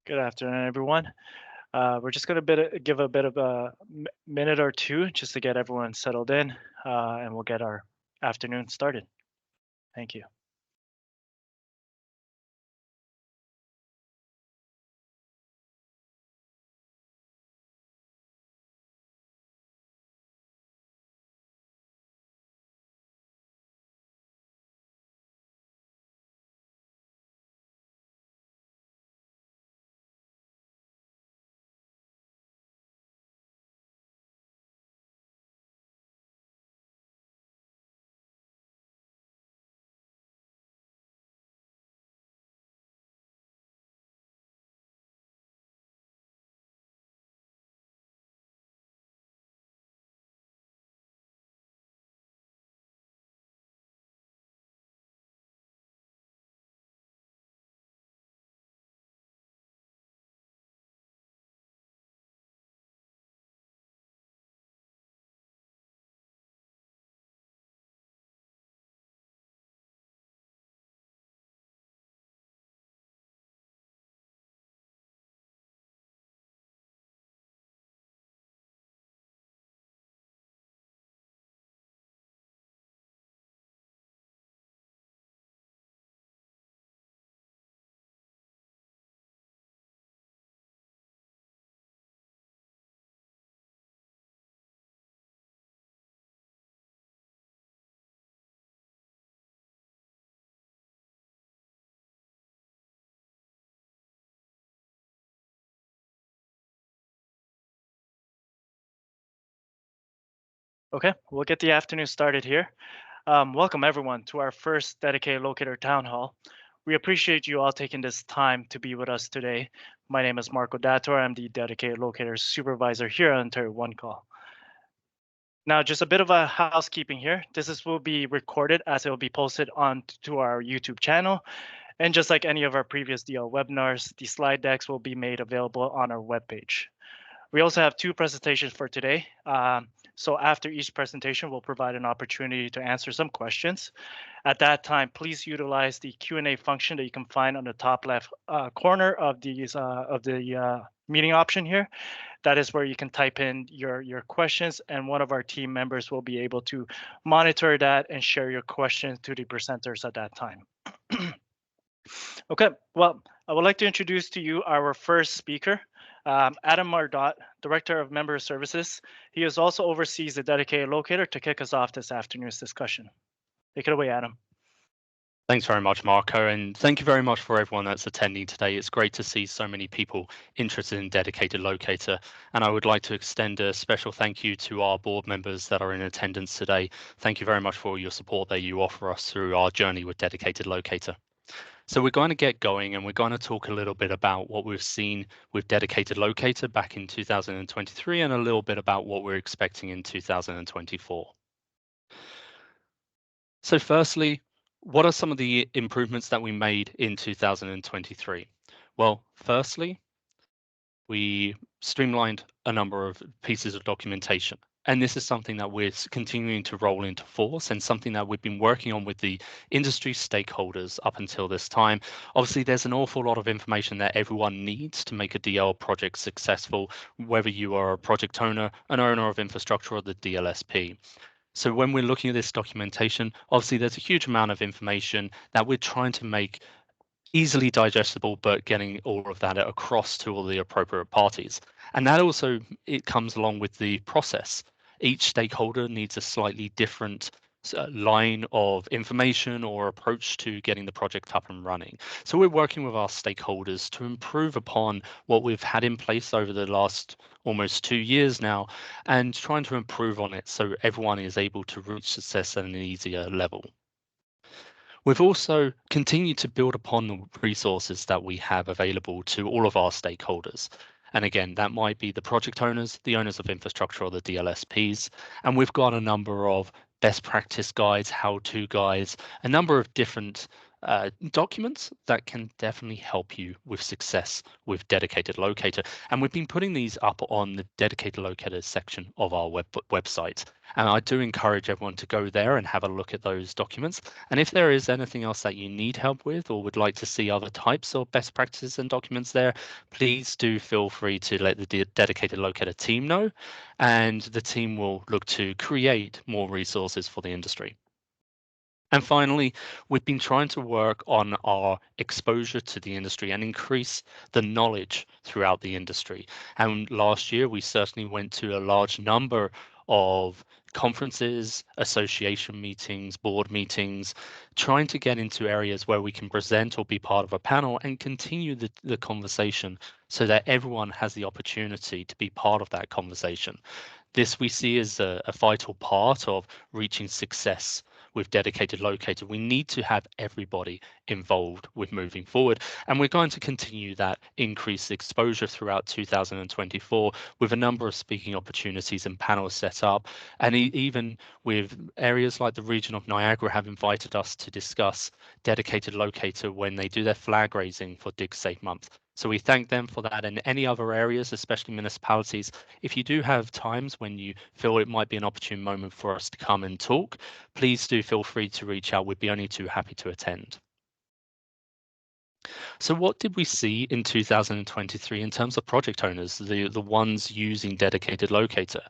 Good afternoon, everyone. We're just going to give a bit of a minute or two just to get everyone settled in, and we'll get our afternoon started. Thank you. Okay, we'll get the afternoon started here. Welcome, everyone, to our first dedicated locator town hall. We appreciate you all taking this time to be with us today. My name is Marco Dator. I'm the dedicated locator supervisor here at Ontario One Call. Now, just a bit of a housekeeping here. Will be recorded as it will be posted onto our YouTube channel. And just like any of our previous DL webinars, the slide decks will be made available on our webpage. We also have two presentations for today. So after each presentation, we'll provide an opportunity to answer some questions. At that time, please utilize the Q&A function that you can find on the top left corner of the meeting option here. That is where you can type in your questions, and one of our team members will be able to monitor that and share your questions to the presenters at that time. Okay, well, I would like to introduce to you our first speaker, Adam Mardot, Director of Member Services. He is also oversees the dedicated locator to kick us off this afternoon's discussion. Take it away, Adam. Thanks very much, Marco, and thank you very much for everyone that's attending today. It's great to see so many people interested in dedicated locator, and I would like to extend a special thank you to our board members that are in attendance today. Thank you very much for your support that you offer us through our journey with dedicated locator. So we're going to get going, and we're going to talk a little bit about what we've seen with dedicated locator back in 2023 and a little bit about what we're expecting in 2024. So firstly, what are some of the improvements that we made in 2023? Well, firstly, we streamlined a number of pieces of documentation. And this is something that we're continuing to roll into force and something that we've been working on with the industry stakeholders up until this time. Obviously, there's an awful lot of information that everyone needs to make a DL project successful, whether you are a project owner, an owner of infrastructure, or the DLSP. So when we're looking at this documentation, obviously there's a huge amount of information that we're trying to make easily digestible, but getting all of that across to all the appropriate parties. And that also, it comes along with the process. Each stakeholder needs a slightly different line of information or approach to getting the project up and running. So we're working with our stakeholders to improve upon what we've had in place over the last almost 2 years now, and trying to improve on it so everyone is able to reach success at an easier level. We've also continued to build upon the resources that we have available to all of our stakeholders. And again, that might be the project owners, the owners of infrastructure, or the DLSPs. And we've got a number of best practice guides, how-to guides, a number of different documents that can definitely help you with success with Dedicated Locator. And we've been putting these up on the Dedicated Locator section of our website. And I do encourage everyone to go there and have a look at those documents. And if there is anything else that you need help with or would like to see other types of best practices and documents there, please do feel free to let the Dedicated Locator team know, and the team will look to create more resources for the industry. And finally, we've been trying to work on our exposure to the industry and increase the knowledge throughout the industry. And last year, we certainly went to a large number of conferences, association meetings, board meetings, trying to get into areas where we can present or be part of a panel and continue the conversation so that everyone has the opportunity to be part of that conversation. This we see as a vital part of reaching success with Dedicated Locator. We need to have everybody involved with moving forward, and we're going to continue that increased exposure throughout 2024 with a number of speaking opportunities and panels set up, and even with areas like the region of Niagara have invited us to discuss Dedicated Locator when they do their flag raising for Dig Safe Month. So we thank them for that, and any other areas, especially municipalities. If you do have times when you feel it might be an opportune moment for us to come and talk, please do feel free to reach out. We'd be only too happy to attend. So what did we see in 2023 in terms of project owners, the ones using Dedicated Locator?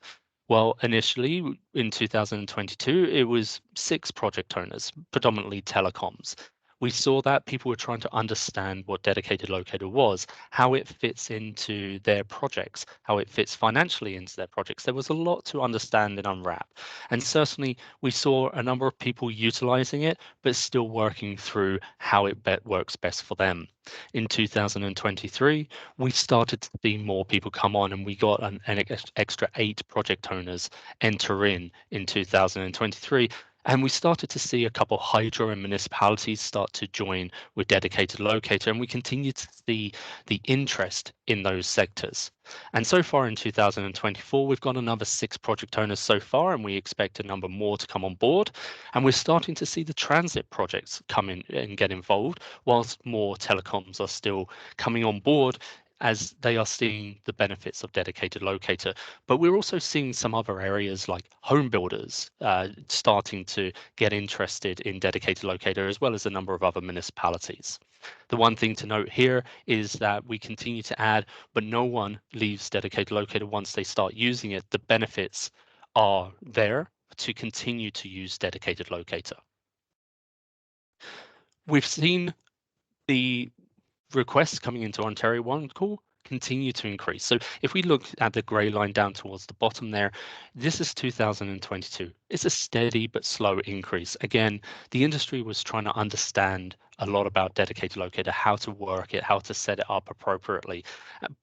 Well, initially in 2022, it was 6 project owners, predominantly telecoms. We saw that people were trying to understand what Dedicated Locator was, how it fits into their projects, how it fits financially into their projects. There was a lot to understand and unwrap. And certainly we saw a number of people utilizing it, but still working through how it works best for them. In 2023, we started to see more people come on, and we got an extra 8 project owners enter in 2023. And we started to see a couple of hydro and municipalities start to join with Dedicated Locator, and we continue to see the interest in those sectors. And so far in 2024, we've got another 6 project owners so far, and we expect a number more to come on board. And we're starting to see the transit projects come in and get involved, whilst more telecoms are still coming on board as they are seeing the benefits of Dedicated Locator. But we're also seeing some other areas like home builders starting to get interested in Dedicated Locator, as well as a number of other municipalities. The one thing to note here is that we continue to add, but no one leaves Dedicated Locator once they start using it. The benefits are there to continue to use Dedicated Locator. We've seen the requests coming into Ontario One Call continue to increase. So if we look at the grey line down towards the bottom there, this is 2022. It's a steady but slow increase. Again, the industry was trying to understand a lot about Dedicated Locator, how to work it, how to set it up appropriately.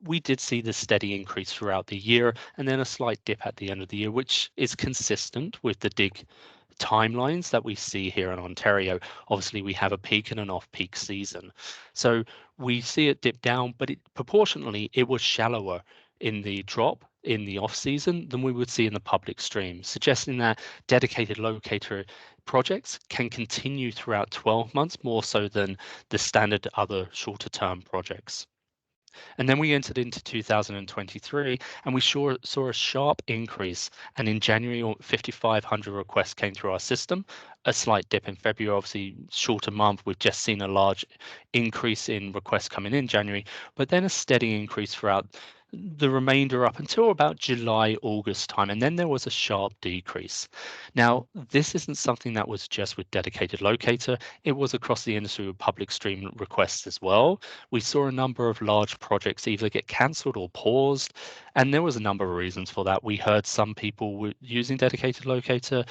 We did see this steady increase throughout the year, and then a slight dip at the end of the year, which is consistent with the dig timelines that we see here in Ontario. Obviously, we have a peak and an off-peak season. So we see it dip down, but proportionately, it was shallower in the drop in the off season than we would see in the public stream, suggesting that Dedicated Locator projects can continue throughout 12 months more so than the standard other shorter term projects. And then we entered into 2023, and we saw a sharp increase. And in January, 5,500 requests came through our system. A slight dip in February, obviously shorter month. We've just seen a large increase in requests coming in January, but then a steady increase throughout the remainder up until about July, August time, and then there was a sharp decrease. Now, this isn't something that was just with Dedicated Locator. It was across the industry with public stream requests as well. We saw a number of large projects either get cancelled or paused, and there was a number of reasons for that. We heard some people using Dedicated Locator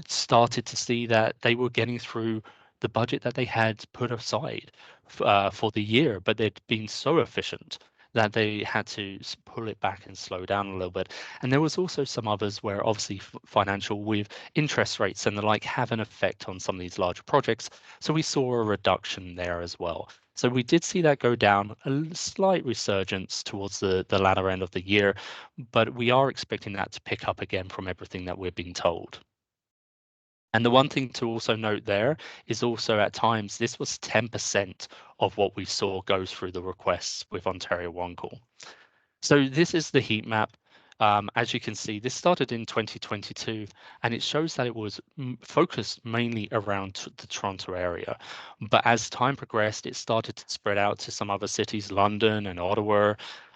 started to see that they were getting through the budget that they had put aside for the year, but they'd been so efficient that they had to pull it back and slow down a little bit. And there was also some others where obviously financial with interest rates and the like have an effect on some of these larger projects. So we saw a reduction there as well. So we did see that go down, a slight resurgence towards the latter end of the year, but we are expecting that to pick up again from everything that we're being told. And the one thing to also note there is also at times this was 10% of what we saw go through the requests with Ontario One Call. So this is the heat map. As you can see, this started in 2022, and it shows that it was focused mainly around the Toronto area. But as time progressed, it started to spread out to some other cities, London and Ottawa.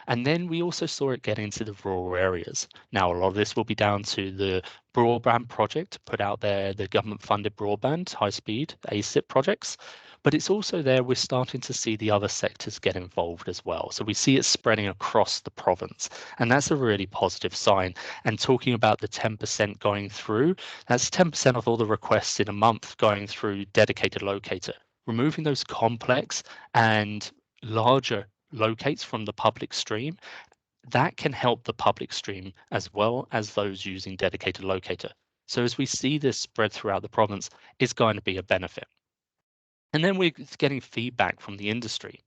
And then we also saw it get into the rural areas. Now, a lot of this will be down to the broadband project put out there, the government-funded broadband, high-speed ASIP projects. But it's also there, we're starting to see the other sectors get involved as well. So we see it spreading across the province, and that's a really positive sign. And talking about the 10% going through, that's 10% of all the requests in a month going through dedicated locator. Removing those complex and larger locates from the public stream, that can help the public stream as well as those using dedicated locator. So as we see this spread throughout the province, it's going to be a benefit. And then we're getting feedback from the industry.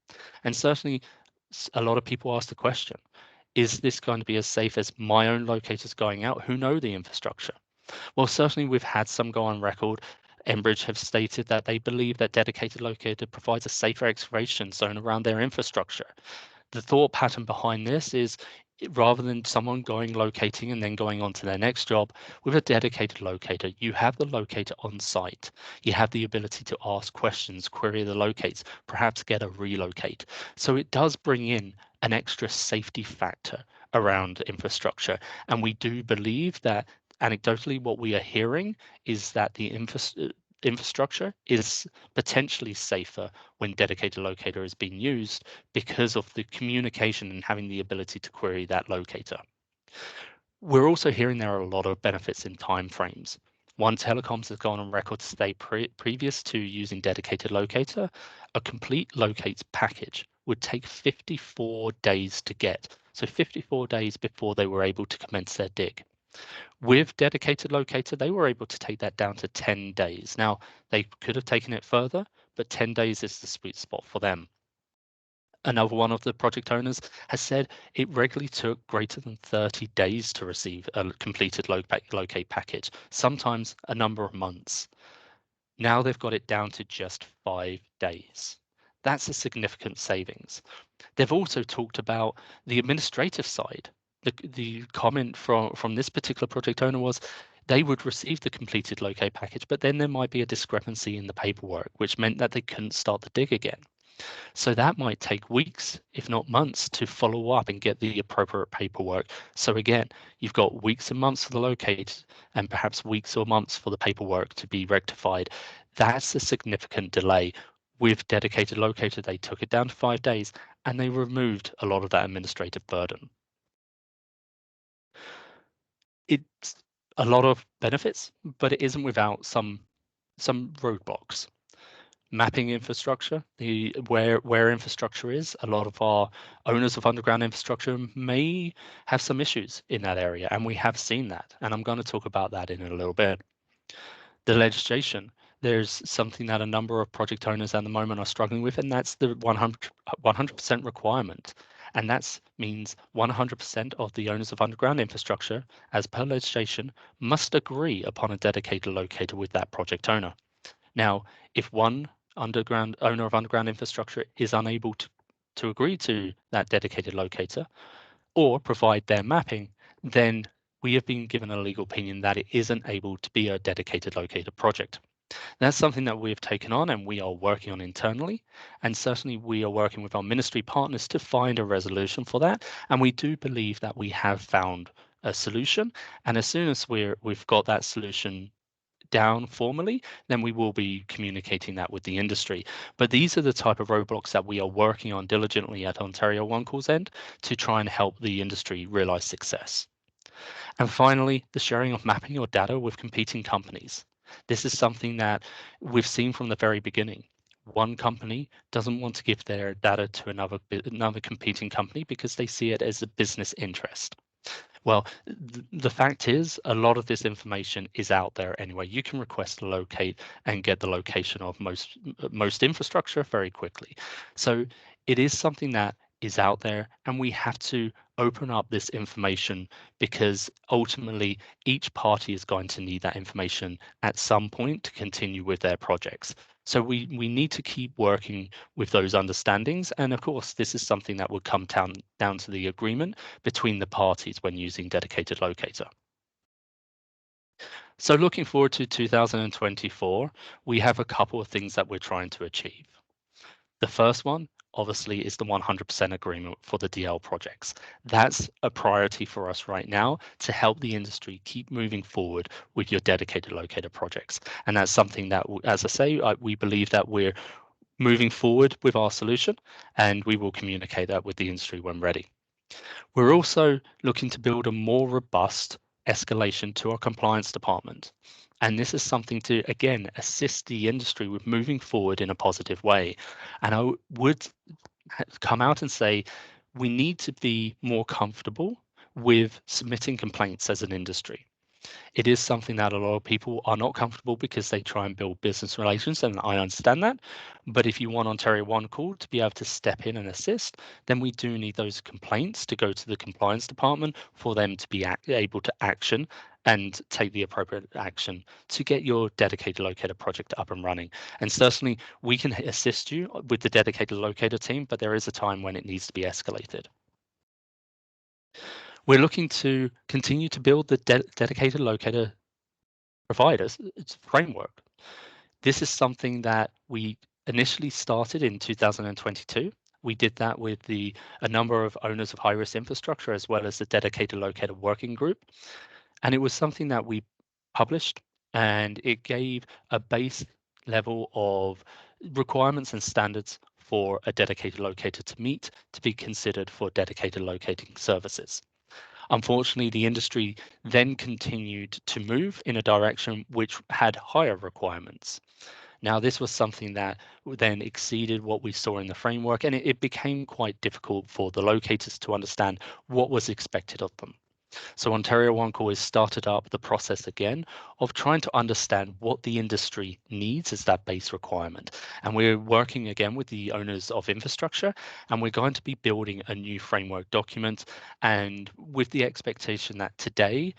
And certainly a lot of people ask the question, is this going to be as safe as my own locators going out who know the infrastructure? Well, certainly we've had some go on record. Enbridge have stated that they believe that dedicated locator provides a safer excavation zone around their infrastructure. The thought pattern behind this is rather than someone going locating and then going on to their next job, with a dedicated locator, you have the locator on site. You have the ability to ask questions, query the locates, perhaps get a relocate. So it does bring in an extra safety factor around infrastructure. And we do believe that anecdotally, what we are hearing is that the infrastructure is potentially safer when dedicated locator is being used because of the communication and having the ability to query that locator. We're also hearing there are a lot of benefits in timeframes. One Telecoms has gone on record to state previous to using dedicated locator, a complete locates package would take 54 days to get. So 54 days before they were able to commence their dig. With dedicated locator, they were able to take that down to 10 days. Now, they could have taken it further, but 10 days is the sweet spot for them. Another one of the project owners has said it regularly took greater than 30 days to receive a completed locate package, sometimes a number of months. Now they've got it down to just 5 days. That's a significant savings. They've also talked about the administrative side. The comment from this particular project owner was they would receive the completed locate package, but then there might be a discrepancy in the paperwork, which meant that they couldn't start the dig again. So that might take weeks, if not months, to follow up and get the appropriate paperwork. So again, you've got weeks and months for the locate and perhaps weeks or months for the paperwork to be rectified. That's a significant delay. With dedicated locator, they took it down to 5 days and they removed a lot of that administrative burden. It's a lot of benefits, but it isn't without some roadblocks. Mapping infrastructure, where infrastructure is, a lot of our owners of underground infrastructure may have some issues in that area, and we have seen that. And I'm going to talk about that in a little bit. The legislation, there's something that a number of project owners at the moment are struggling with, and that's the 100% requirement. And that means 100% of the owners of underground infrastructure, as per legislation, must agree upon a dedicated locator with that project owner. Now, if one underground owner of underground infrastructure is unable to agree to that dedicated locator or provide their mapping, then we have been given a legal opinion that it isn't able to be a dedicated locator project. That's something that we have taken on and we are working on internally. And certainly we are working with our ministry partners to find a resolution for that. And we do believe that we have found a solution. And as soon as we've got that solution down formally, then we will be communicating that with the industry. But these are the type of roadblocks that we are working on diligently at Ontario One Call's end to try and help the industry realize success. And finally, the sharing of mapping or data with competing companies. This is something that we've seen from the very beginning. One company doesn't want to give their data to another competing company because they see it as a business interest. Well, the fact is, a lot of this information is out there anyway. You can request to locate and get the location of most infrastructure very quickly. So it is something that is out there, and we have to open up this information, because ultimately each party is going to need that information at some point to continue with their projects. So we need to keep working with those understandings. And of course, this is something that would come down to the agreement between the parties when using dedicated locator. So looking forward to 2024, we have a couple of things that we're trying to achieve. The first one, obviously, is the 100% agreement for the DL projects. That's a priority for us right now to help the industry keep moving forward with your dedicated locator projects. And that's something that, as I say, we believe that we're moving forward with our solution, and we will communicate that with the industry when ready. We're also looking to build a more robust escalation to our compliance department. And this is something to, again, assist the industry with moving forward in a positive way. And I would come out and say we need to be more comfortable with submitting complaints as an industry. It is something that a lot of people are not comfortable because they try and build business relations, and I understand that. But if you want Ontario One Call to be able to step in and assist, then we do need those complaints to go to the compliance department for them to be able to action and take the appropriate action to get your dedicated locator project up and running. And certainly we can assist you with the dedicated locator team, but there is a time when it needs to be escalated. We're looking to continue to build the dedicated locator providers, it's framework. This is something that we initially started in 2022. We did that with a number of owners of high-risk infrastructure, as well as the dedicated locator working group. And it was something that we published, and it gave a base level of requirements and standards for a dedicated locator to meet to be considered for dedicated locating services. Unfortunately, the industry then continued to move in a direction which had higher requirements. Now, this was something that then exceeded what we saw in the framework, and it became quite difficult for the locators to understand what was expected of them. So Ontario One Call has started up the process again of trying to understand what the industry needs as that base requirement. And we're working again with the owners of infrastructure, and we're going to be building a new framework document, and with the expectation that today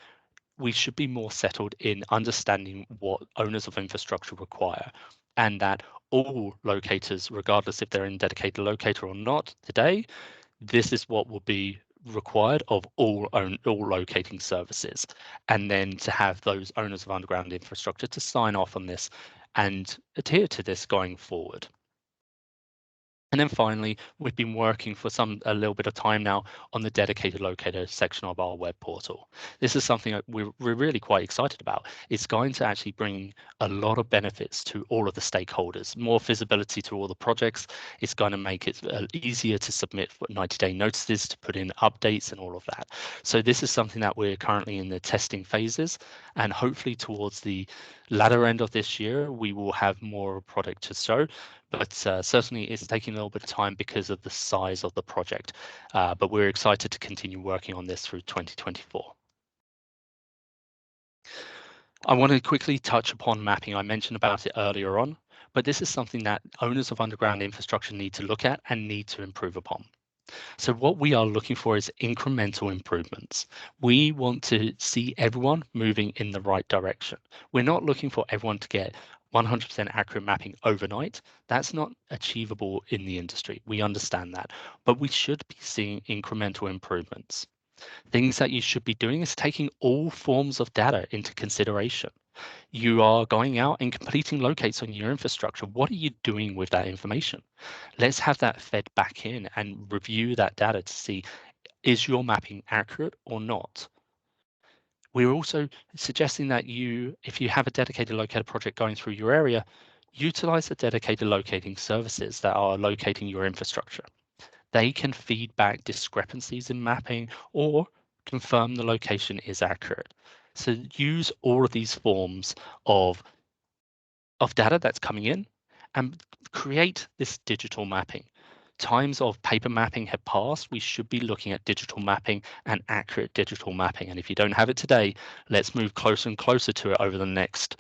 we should be more settled in understanding what owners of infrastructure require, and that all locators, regardless if they're in dedicated locator or not today, this is what will be required of all locating services, and then to have those owners of underground infrastructure to sign off on this and adhere to this going forward. And then finally, we've been working for a little bit of time now on the dedicated locator section of our web portal. This is something that we're really quite excited about. It's going to actually bring a lot of benefits to all of the stakeholders, more visibility to all the projects. It's going to make it easier to submit 90-day notices, to put in updates and all of that. So this is something that we're currently in the testing phases, and hopefully towards the latter end of this year, we will have more product to show. But certainly it's taking a little bit of time because of the size of the project. But we're excited to continue working on this through 2024. I want to quickly touch upon mapping. I mentioned about it earlier on, but this is something that owners of underground infrastructure need to look at and need to improve upon. So what we are looking for is incremental improvements. We want to see everyone moving in the right direction. We're not looking for everyone to get 100% accurate mapping overnight. That's not achievable in the industry. We understand that, but we should be seeing incremental improvements. Things that you should be doing is taking all forms of data into consideration. You are going out and completing locates on your infrastructure. What are you doing with that information? Let's have that fed back in and review that data to see, is your mapping accurate or not? We're also suggesting that if you have a dedicated locator project going through your area, utilize the dedicated locating services that are locating your infrastructure. They can feed back discrepancies in mapping or confirm the location is accurate. So use all of these forms of data that's coming in and create this digital mapping. Times of paper mapping have passed. We should be looking at digital mapping and accurate digital mapping. And if you don't have it today, let's move closer and closer to it over the next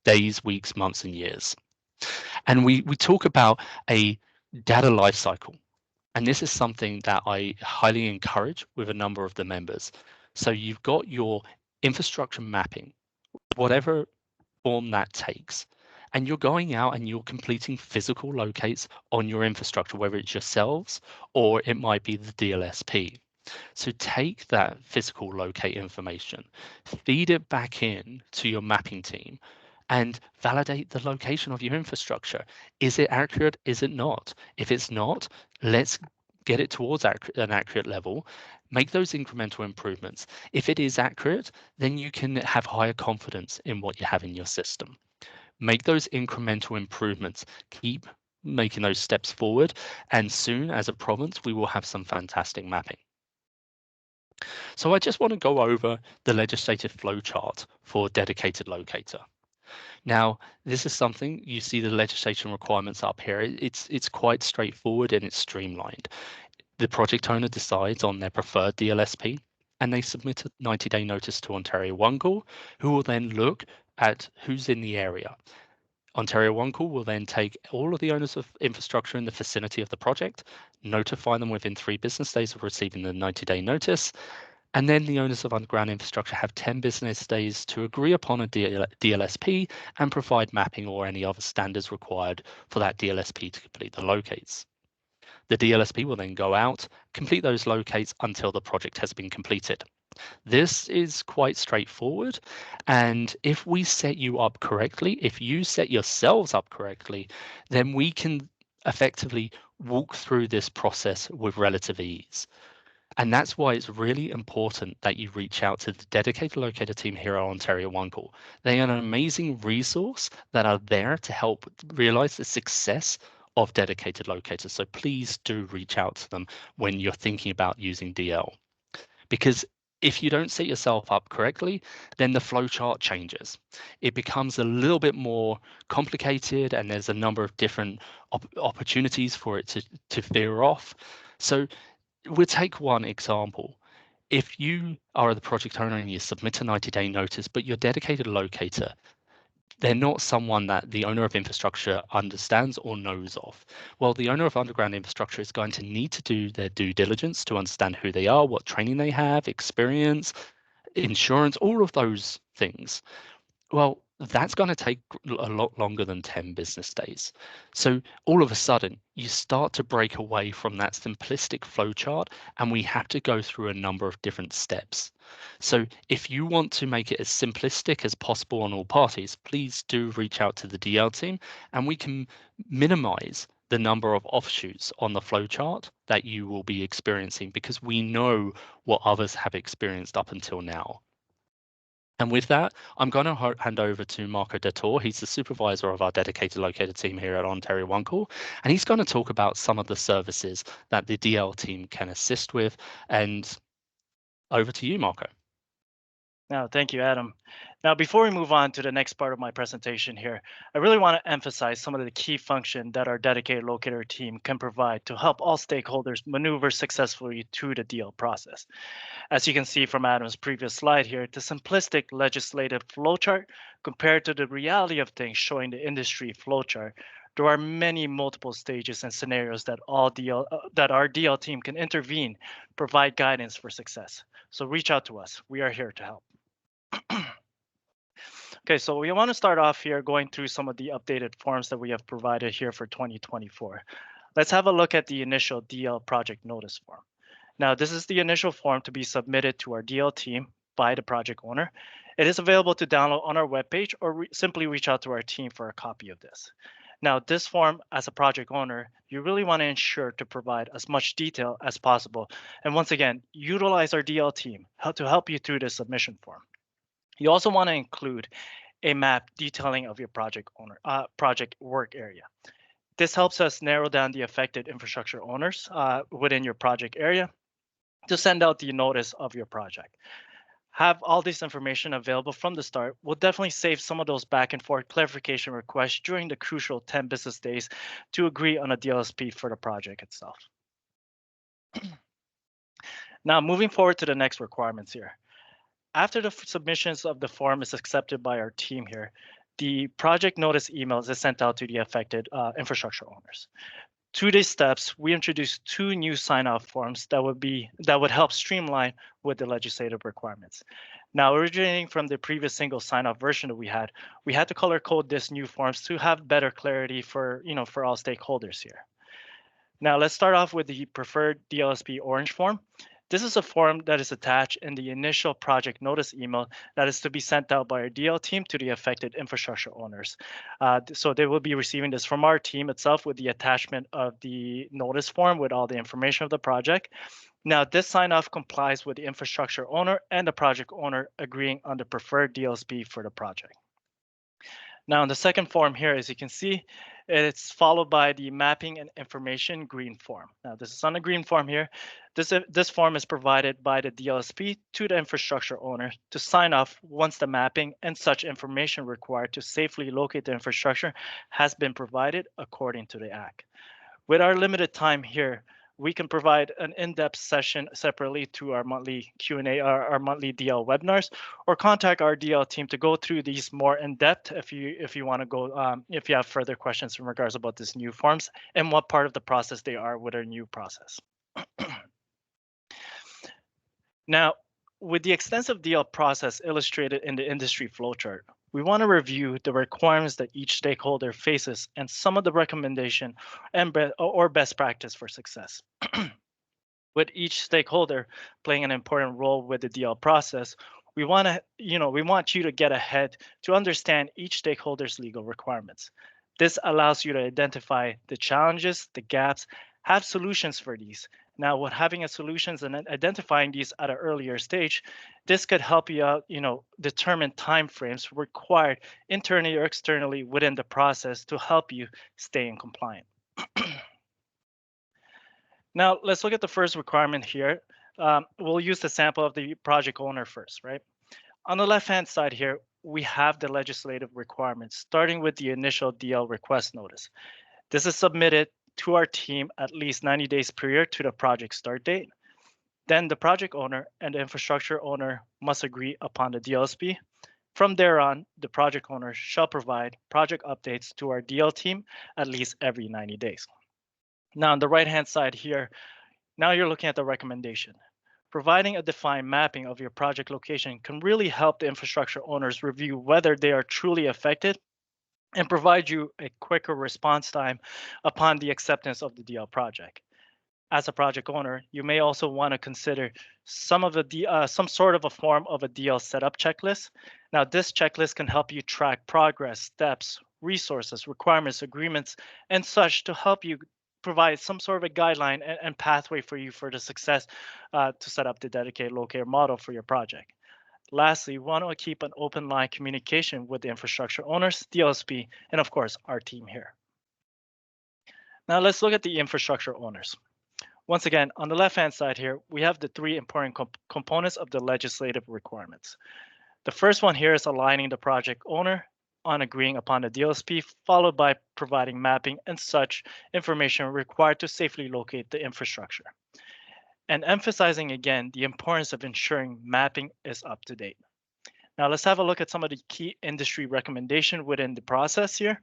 days, weeks, months, and years. And we talk about a data lifecycle. And this is something that I highly encourage with a number of the members. So you've got your infrastructure mapping, whatever form that takes. And you're going out and you're completing physical locates on your infrastructure, whether it's yourselves or it might be the DLSP. So take that physical locate information, feed it back in to your mapping team, and validate the location of your infrastructure. Is it accurate? Is it not? If it's not, let's get it towards an accurate level, make those incremental improvements. If it is accurate, then you can have higher confidence in what you have in your system. Make those incremental improvements, keep making those steps forward, and soon as a province, we will have some fantastic mapping. So I just want to go over the legislative flowchart for dedicated locator. Now, this is something you see the legislation requirements up here. It's quite straightforward and it's streamlined. The project owner decides on their preferred DLSP and they submit a 90-day notice to Ontario One Call, who will then look at who's in the area. Ontario One Call will then take all of the owners of infrastructure in the vicinity of the project, notify them within 3 business days of receiving the 90-day notice, and then the owners of underground infrastructure have 10 business days to agree upon a DLSP and provide mapping or any other standards required for that DLSP to complete the locates. The DLSP will then go out, complete those locates until the project has been completed. This is quite straightforward. And if we set you up correctly, if you set yourselves up correctly, then we can effectively walk through this process with relative ease. And that's why it's really important that you reach out to the dedicated locator team here at Ontario One Call. They are an amazing resource that are there to help realize the success of dedicated locators. So please do reach out to them when you're thinking about using DL. Because if you don't set yourself up correctly, then the flowchart changes. It becomes a little bit more complicated and there's a number of different opportunities for it to veer off. So we'll take one example. If you are the project owner and you submit a 90-day notice, but your dedicated locator, they're not someone that the owner of infrastructure understands or knows of. Well, the owner of underground infrastructure is going to need to do their due diligence to understand who they are, what training they have, experience, insurance, all of those things. Well, that's going to take a lot longer than 10 business days. So all of a sudden, you start to break away from that simplistic flowchart, and we have to go through a number of different steps. So if you want to make it as simplistic as possible on all parties, please do reach out to the DL team, and we can minimize the number of offshoots on the flowchart that you will be experiencing because we know what others have experienced up until now. And with that, I'm going to hand over to Marco Detour. He's the supervisor of our dedicated locator team here at Ontario One Call, and he's going to talk about some of the services that the DL team can assist with. And over to you, Marco. No, thank you, Adam. Now, before we move on to the next part of my presentation here, I really want to emphasize some of the key functions that our dedicated locator team can provide to help all stakeholders maneuver successfully through the DL process. As you can see from Adam's previous slide here, the simplistic legislative flowchart compared to the reality of things showing the industry flowchart, there are many multiple stages and scenarios that our DL team can intervene, provide guidance for success. So reach out to us. We are here to help. Okay, so we want to start off here going through some of the updated forms that we have provided here for 2024. Let's have a look at the initial DL project notice form. Now, this is the initial form to be submitted to our DL team by the project owner. It is available to download on our webpage or simply reach out to our team for a copy of this. Now, this form, as a project owner, you really want to ensure to provide as much detail as possible. And once again, utilize our DL team to help you through this submission form. You also want to include a map detailing of your project work area. This helps us narrow down the affected infrastructure owners within your project area to send out the notice of your project. Have all this information available from the start will definitely save some of those back and forth clarification requests during the crucial 10 business days to agree on a DLSP for the project itself. Now, moving forward to the next requirements here. After the submissions of the form is accepted by our team here, the project notice emails is sent out to the affected infrastructure owners. To these steps, we introduced two new sign-off forms that would help streamline with the legislative requirements. Now, originating from the previous single sign-off version that we had to color code this new forms to have better clarity for for all stakeholders here. Now, let's start off with the preferred DLSP orange form. This is a form that is attached in the initial project notice email that is to be sent out by our DL team to the affected infrastructure owners. So they will be receiving this from our team itself with the attachment of the notice form with all the information of the project. Now, this sign off complies with the infrastructure owner and the project owner agreeing on the preferred DLSP for the project. Now, in the second form here, as you can see, it's followed by the mapping and information green form. Now, this is on the green form here. This form is provided by the DLSP to the infrastructure owner to sign off once the mapping and such information required to safely locate the infrastructure has been provided according to the Act. With our limited time here, we can provide an in-depth session separately to our monthly Q&A, our monthly DL webinars, or contact our DL team to go through these more in depth if you want to go if you have further questions in regards about these new forms and what part of the process they are with our new process. Now, with the extensive DL process illustrated in the industry flowchart, we want to review the requirements that each stakeholder faces and some of the recommendation or best practice for success. With each stakeholder playing an important role with the DL process, we want you to get ahead to understand each stakeholder's legal requirements. This allows you to identify the challenges, the gaps, have solutions for these. Now, with having a solutions and identifying these at an earlier stage, this could help you out, determine timeframes required internally or externally within the process to help you stay in compliant. Now, let's look at the first requirement here. We'll use the sample of the project owner first, right? On the left-hand side here, we have the legislative requirements, starting with the initial DL request notice. This is submitted to our team at least 90 days prior to the project start date. Then the project owner and the infrastructure owner must agree upon the DLSP. From there on, the project owner shall provide project updates to our DL team at least every 90 days. Now, on the right-hand side here, now you're looking at the recommendation. Providing a defined mapping of your project location can really help the infrastructure owners review whether they are truly affected and provide you a quicker response time upon the acceptance of the DL project. As a project owner, you may also want to consider some sort of a form of a DL setup checklist. Now, this checklist can help you track progress, steps, resources, requirements, agreements, and such to help you provide some sort of a guideline and pathway for you for the success to set up the dedicated locator model for your project. Lastly, we want to keep an open line communication with the infrastructure owners, DLSP, and of course, our team here. Now let's look at the infrastructure owners. Once again, on the left-hand side here, we have the three important components of the legislative requirements. The first one here is aligning the project owner on agreeing upon the DLSP, followed by providing mapping and such information required to safely locate the infrastructure. And emphasizing again the importance of ensuring mapping is up to date. Now let's have a look at some of the key industry recommendations within the process here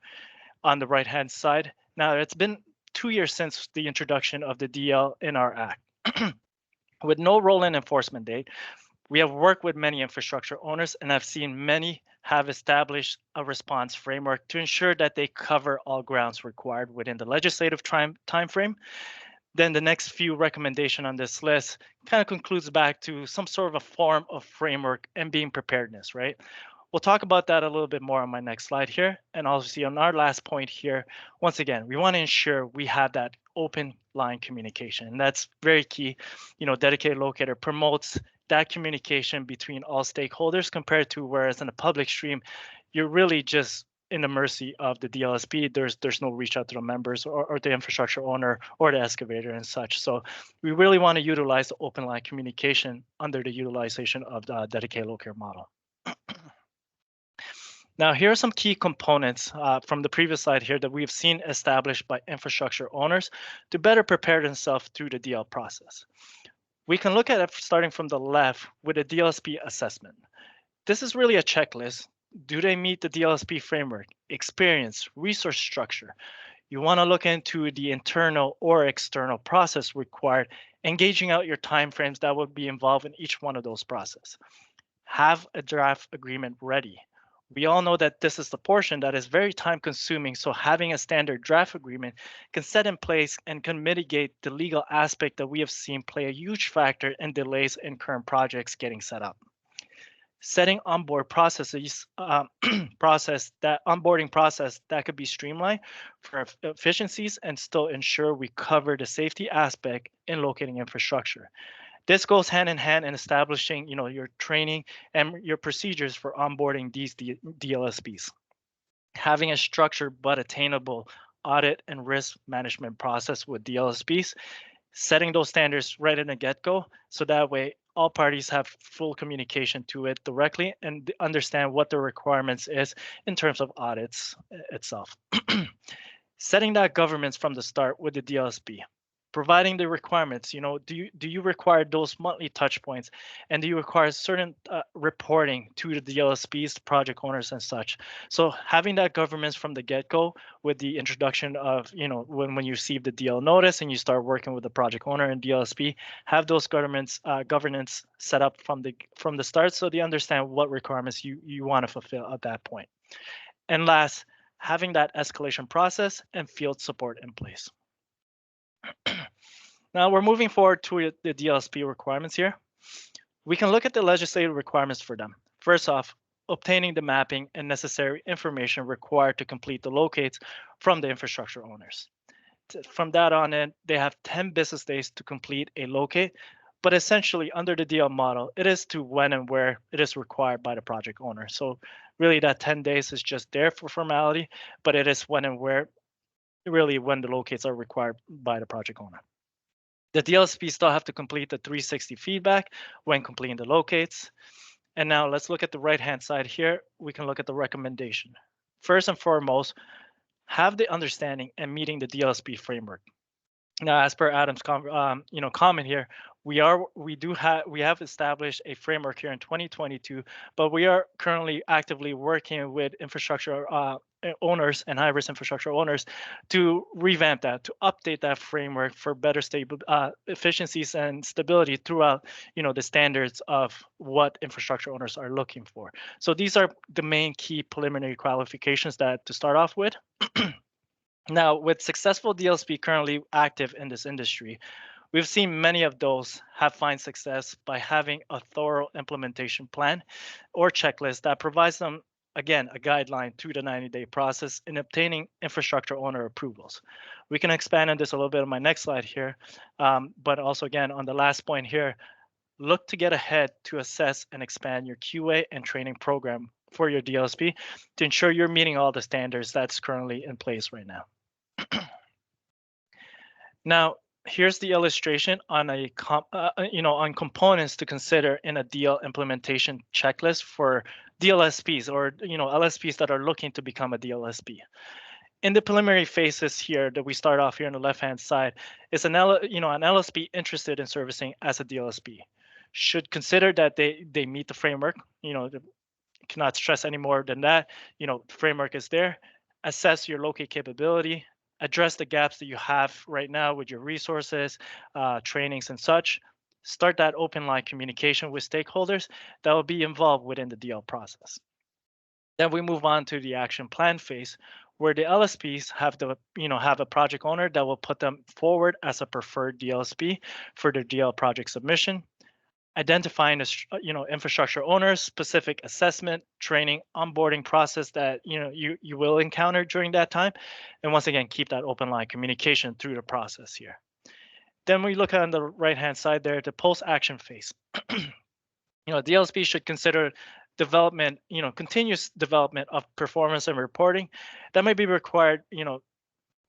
on the right-hand side. Now it's been 2 years since the introduction of the DL in our Act. With no roll-in enforcement date, we have worked with many infrastructure owners and have seen many have established a response framework to ensure that they cover all grounds required within the legislative timeframe. Then the next few recommendations on this list kind of concludes back to some sort of a form of framework and being preparedness, right? We'll talk about that a little bit more on my next slide here. And obviously on our last point here, once again, we want to ensure we have that open line communication. And that's very key. Dedicated Locator promotes that communication between all stakeholders compared to whereas in a public stream, you're really just in the mercy of the DLSP. There's no reach out to the members or the infrastructure owner or the excavator and such. So we really want to utilize the open line communication under the utilization of the dedicated locator model. Now, here are some key components from the previous slide here that we've seen established by infrastructure owners to better prepare themselves through the DL process. We can look at it starting from the left with a DLSP assessment. This is really a checklist. Do they meet the DLSP framework, experience, resource structure? You want to look into the internal or external process required, engaging out your timeframes that would be involved in each one of those processes. Have a draft agreement ready. We all know that this is the portion that is very time consuming, so having a standard draft agreement can set in place and can mitigate the legal aspect that we have seen play a huge factor in delays in current projects getting set up. Setting onboard processes, onboarding process that could be streamlined for efficiencies and still ensure we cover the safety aspect in locating infrastructure. This goes hand in hand in establishing, your training and your procedures for onboarding these DLSPs. Having a structured but attainable audit and risk management process with DLSPs, setting those standards right in the get-go, so that way all parties have full communication to it directly and understand what the requirements is in terms of audits itself. Setting that governance from the start with the DLSP, providing the requirements. Do you require those monthly touch points, and do you require certain reporting to the DLSPs, the project owners, and such? So having that governance from the get-go with the introduction of, when you receive the DL notice and you start working with the project owner and DLSP, have those governance set up from the start, so they understand what requirements you want to fulfill at that point. And last, having that escalation process and field support in place. Now we're moving forward to the DLSP requirements here. We can look at the legislative requirements for them. First off, obtaining the mapping and necessary information required to complete the locates from the infrastructure owners. From that on in, they have 10 business days to complete a locate, but essentially under the DL model, it is to when and where it is required by the project owner. So really that 10 days is just there for formality, but it is when and where, really when the locates are required by the project owner. The DLSP still have to complete the 360 feedback when completing the locates. And now let's look at the right-hand side here. We can look at the recommendation. First and foremost, have the understanding and meeting the DLSP framework. Now, as per Adam's comment here, we have established a framework here in 2022, but we are currently actively working with infrastructure owners and high-risk infrastructure owners to revamp that, to update that framework for better stable efficiencies and stability throughout, the standards of what infrastructure owners are looking for. So these are the main key preliminary qualifications that to start off with. Now, with successful DLSP currently active in this industry, we've seen many of those have find success by having a thorough implementation plan or checklist that provides them, again, a guideline through the 90-day process in obtaining infrastructure owner approvals. We can expand on this a little bit on my next slide here, but also again, on the last point here, look to get ahead to assess and expand your QA and training program for your DLSP to ensure you're meeting all the standards that's currently in place right now. Now, here's the illustration on on components to consider in a DL implementation checklist for DLSPs or LSPs that are looking to become a DLSP. In the preliminary phases here that we start off here on the left-hand side is an LSP interested in servicing as a DLSP should consider that they meet the framework. Cannot stress any more than that. The framework is there. Assess your locate capability, address the gaps that you have right now with your resources, trainings and such. Start that open line communication with stakeholders that will be involved within the DL process. Then we move on to the action plan phase, where the LSPs have have a project owner that will put them forward as a preferred DLSP for their DL project submission. Identifying infrastructure owners, specific assessment, training, onboarding process that you will encounter during that time, and once again keep that open line communication through the process here. Then we look on the right hand side there, the post action phase. DLSP should consider development, continuous development of performance and reporting that may be required,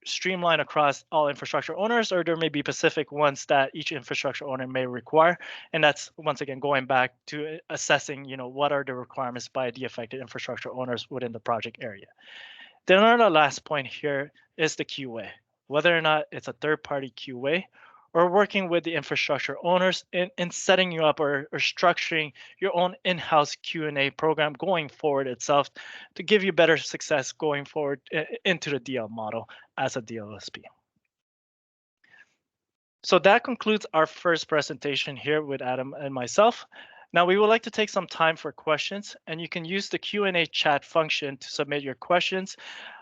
streamline across all infrastructure owners, or there may be specific ones that each infrastructure owner may require. And that's once again going back to assessing, what are the requirements by the affected infrastructure owners within the project area. Then our last point here is the QA, whether or not it's a third-party QA or working with the infrastructure owners in setting you up or structuring your own in-house Q&A program going forward itself to give you better success going forward into the DL model as a DLSP. So that concludes our first presentation here with Adam and myself. Now we would like to take some time for questions, and you can use the Q&A chat function to submit your questions.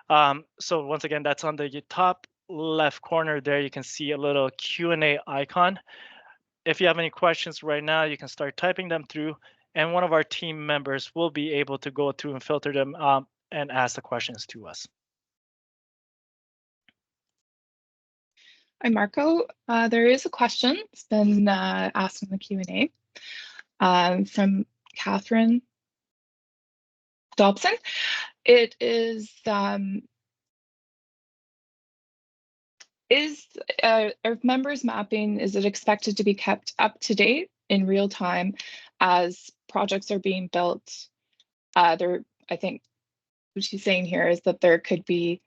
So once again, that's on the top left corner there. You can see a little Q&A icon. If you have any questions right now, you can start typing them through, and one of our team members will be able to go through and filter them and ask the questions to us. Hi, Marco. There is a question. It's been asked in the Q&A from Catherine Dobson. It is members mapping, is it expected to be kept up to date in real time as projects are being built? I think what she's saying here is that there could be,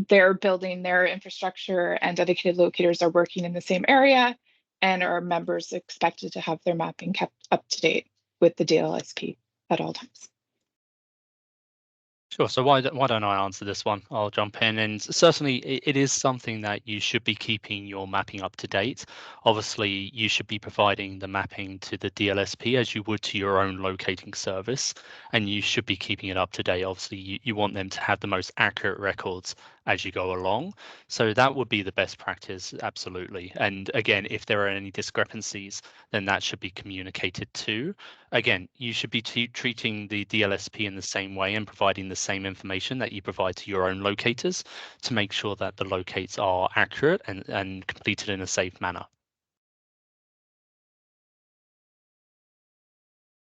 they're building their infrastructure and dedicated locators are working in the same area, and are members expected to have their mapping kept up to date with the DLSP at all times? Sure. So why don't I answer this one? I'll jump in, and certainly it is something that you should be keeping your mapping up to date. Obviously, you should be providing the mapping to the DLSP as you would to your own locating service, and you should be keeping it up to date. Obviously, you want them to have the most accurate records as you go along. So that would be the best practice, absolutely. And again, if there are any discrepancies, then that should be communicated too. Again, you should be treating the DLSP in the same way and providing the same information that you provide to your own locators to make sure that the locates are accurate and completed in a safe manner.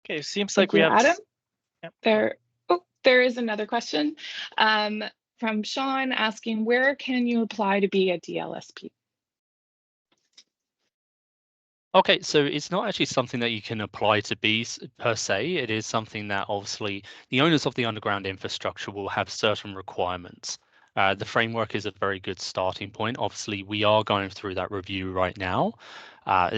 Okay, seems Thank like we you, have Adam. Yep. There is another question from Sean asking, where can you apply to be a DLSP? Okay, so it's not actually something that you can apply to be per se. It is something that obviously the owners of the underground infrastructure will have certain requirements. The framework is a very good starting point. Obviously, we are going through that review right now.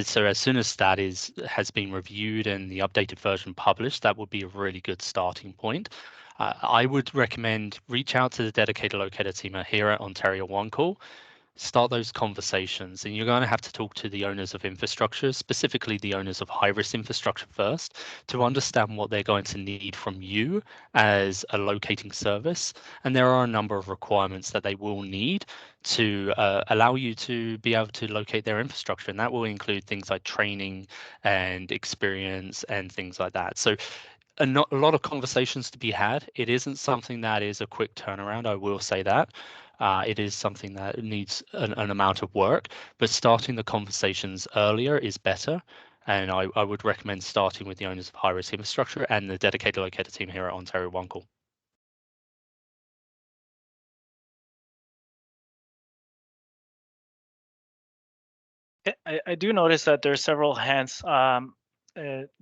So as soon as that has been reviewed and the updated version published, that would be a really good starting point. I would recommend reach out to the dedicated locator team here at Ontario One Call. Start those conversations, and you're going to have to talk to the owners of infrastructure, specifically the owners of high-risk infrastructure first, to understand what they're going to need from you as a locating service. And there are a number of requirements that they will need to allow you to be able to locate their infrastructure, and that will include things like training and experience and things like that. So a lot of conversations to be had. It isn't something that is a quick turnaround, I will say that. It is something that needs an amount of work, but starting the conversations earlier is better. And I would recommend starting with the owners of high-risk infrastructure and the dedicated locator team here at Ontario One Call. I do notice that there are several hands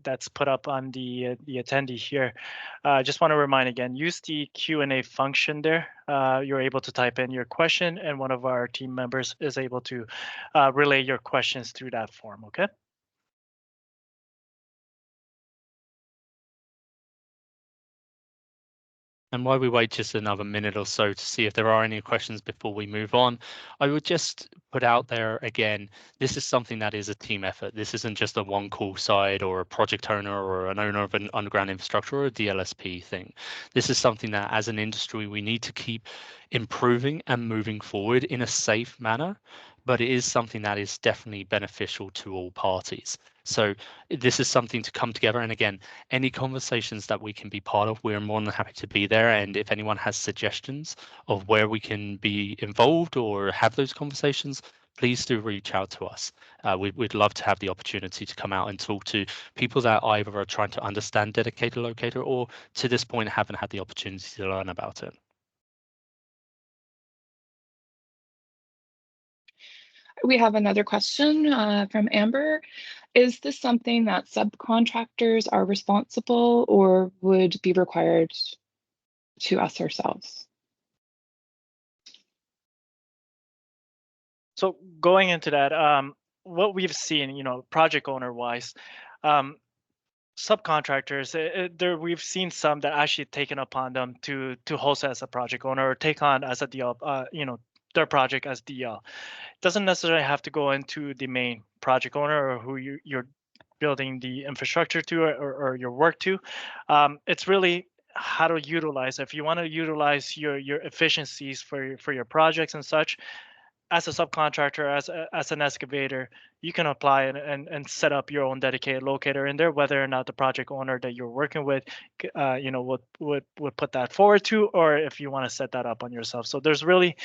that's put up on the attendee here. Just want to remind again, use the Q&A function there. You're able to type in your question, and one of our team members is able to relay your questions through that form, okay? And while we wait just another minute or so to see if there are any questions before we move on, I would just put out there again, this is something that is a team effort. This isn't just a one call side or a project owner or an owner of an underground infrastructure or a DLSP thing. This is something that as an industry, we need to keep improving and moving forward in a safe manner, but it is something that is definitely beneficial to all parties. So this is something to come together. And again, any conversations that we can be part of, we're more than happy to be there. And if anyone has suggestions of where we can be involved or have those conversations, please do reach out to us. We'd love to have the opportunity to come out and talk to people that either are trying to understand dedicated locator or to this point haven't had the opportunity to learn about it. We have another question from Amber. Is this something that subcontractors are responsible or would be required to us ourselves? So going into that, what we've seen, project owner wise, subcontractors, there we've seen some that actually taken upon them to host as a project owner or take on as a DL, their project as DL. Doesn't necessarily have to go into the main project owner or who you're building the infrastructure to, or your work to. It's really how to utilize. If you want to utilize your efficiencies for your projects and such, as a subcontractor, as an excavator, you can apply and set up your own dedicated locator in there, whether or not the project owner that you're working with, would put that forward to, or if you want to set that up on yourself. So there's really,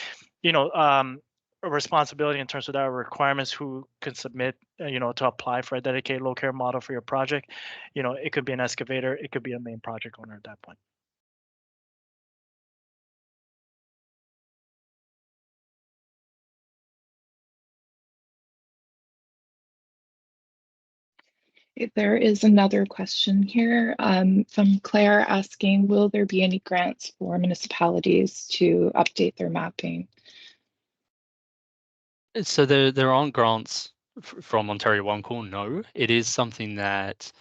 a responsibility in terms of our requirements, who can submit, to apply for a dedicated locator model for your project. It could be an excavator, it could be a main project owner at that point. There is another question here from Claire asking, will there be any grants for municipalities to update their mapping? So there aren't grants from Ontario One Call. No, it is something that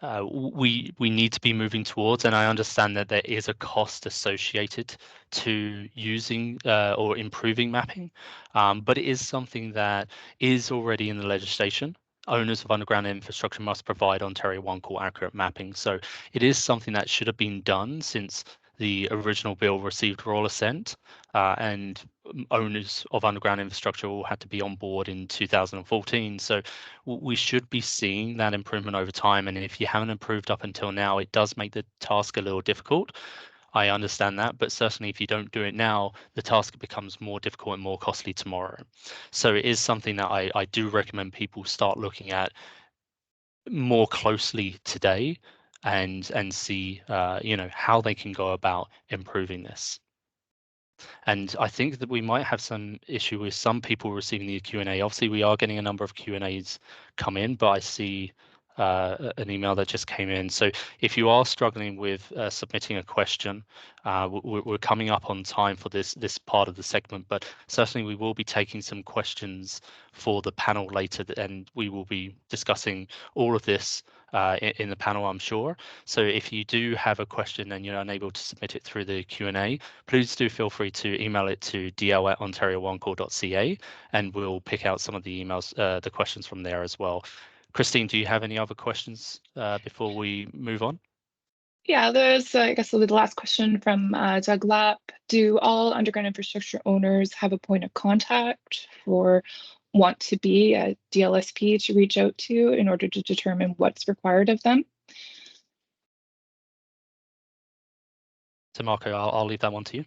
we need to be moving towards, and I understand that there is a cost associated to using or improving mapping, but it is something that is already in the legislation. Owners of underground infrastructure must provide Ontario One Call accurate mapping. So it is something that should have been done since the original bill received royal assent, and owners of underground infrastructure all had to be on board in 2014. So we should be seeing that improvement over time. And if you haven't improved up until now, it does make the task a little difficult. I understand that, but certainly if you don't do it now, the task becomes more difficult and more costly tomorrow. So it is something that I do recommend people start looking at more closely today, and see how they can go about improving this. And I think that we might have some issue with some people receiving the Q&A. Obviously, we are getting a number of Q&As come in, but I see an email that just came in. So if you are struggling with submitting a question, we're coming up on time for this part of the segment, but certainly we will be taking some questions for the panel later, and we will be discussing all of this in the panel, I'm sure. So if you do have a question and you're unable to submit it through the Q&A, please do feel free to email it to dl@ontariooncall.ca, and we'll pick out some of the emails, the questions from there as well. Christine, do you have any other questions before we move on? Yeah, there's, I guess, the last question from Doug Lapp. Do all underground infrastructure owners have a point of contact or want to be a DLSP to reach out to in order to determine what's required of them? So Marco, I'll leave that one to you.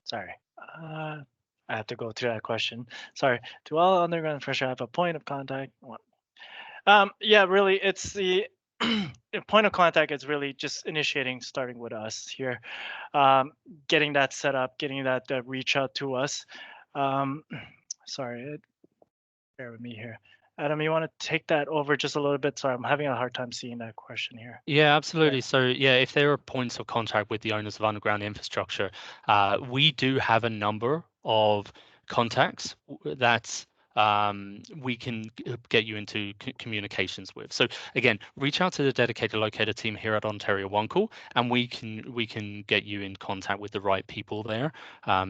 Sorry. I have to go through that question. Sorry. Do all underground infrastructure have a point of contact? Yeah, really, it's the point of contact is really just initiating, starting with us here, getting that set up, getting that reach out to us. Sorry, bear with me here. Adam, you want to take that over just a little bit? Sorry, I'm having a hard time seeing that question here. Yeah, absolutely. So yeah, if there are points of contact with the owners of underground infrastructure, we do have a number of contacts that we can get you into communications with. So again, reach out to the dedicated locator team here at Ontario One Call, and we can get you in contact with the right people there.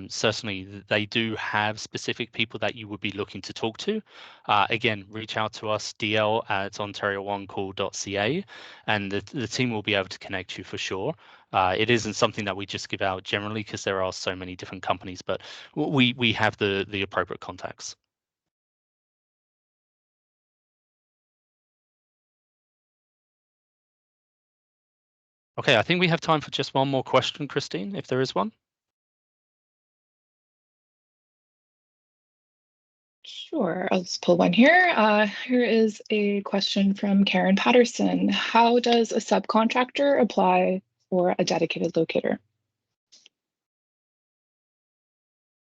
Certainly, they do have specific people that you would be looking to talk to. Again, reach out to us, dl@ontariooncall.ca, and the team will be able to connect you for sure. It isn't something that we just give out generally because there are so many different companies, but we have the appropriate contacts. Okay, I think we have time for just one more question, Christine, if there is one. Sure, I'll just pull one here. Here is a question from Karen Patterson. How does a subcontractor apply for a dedicated locator?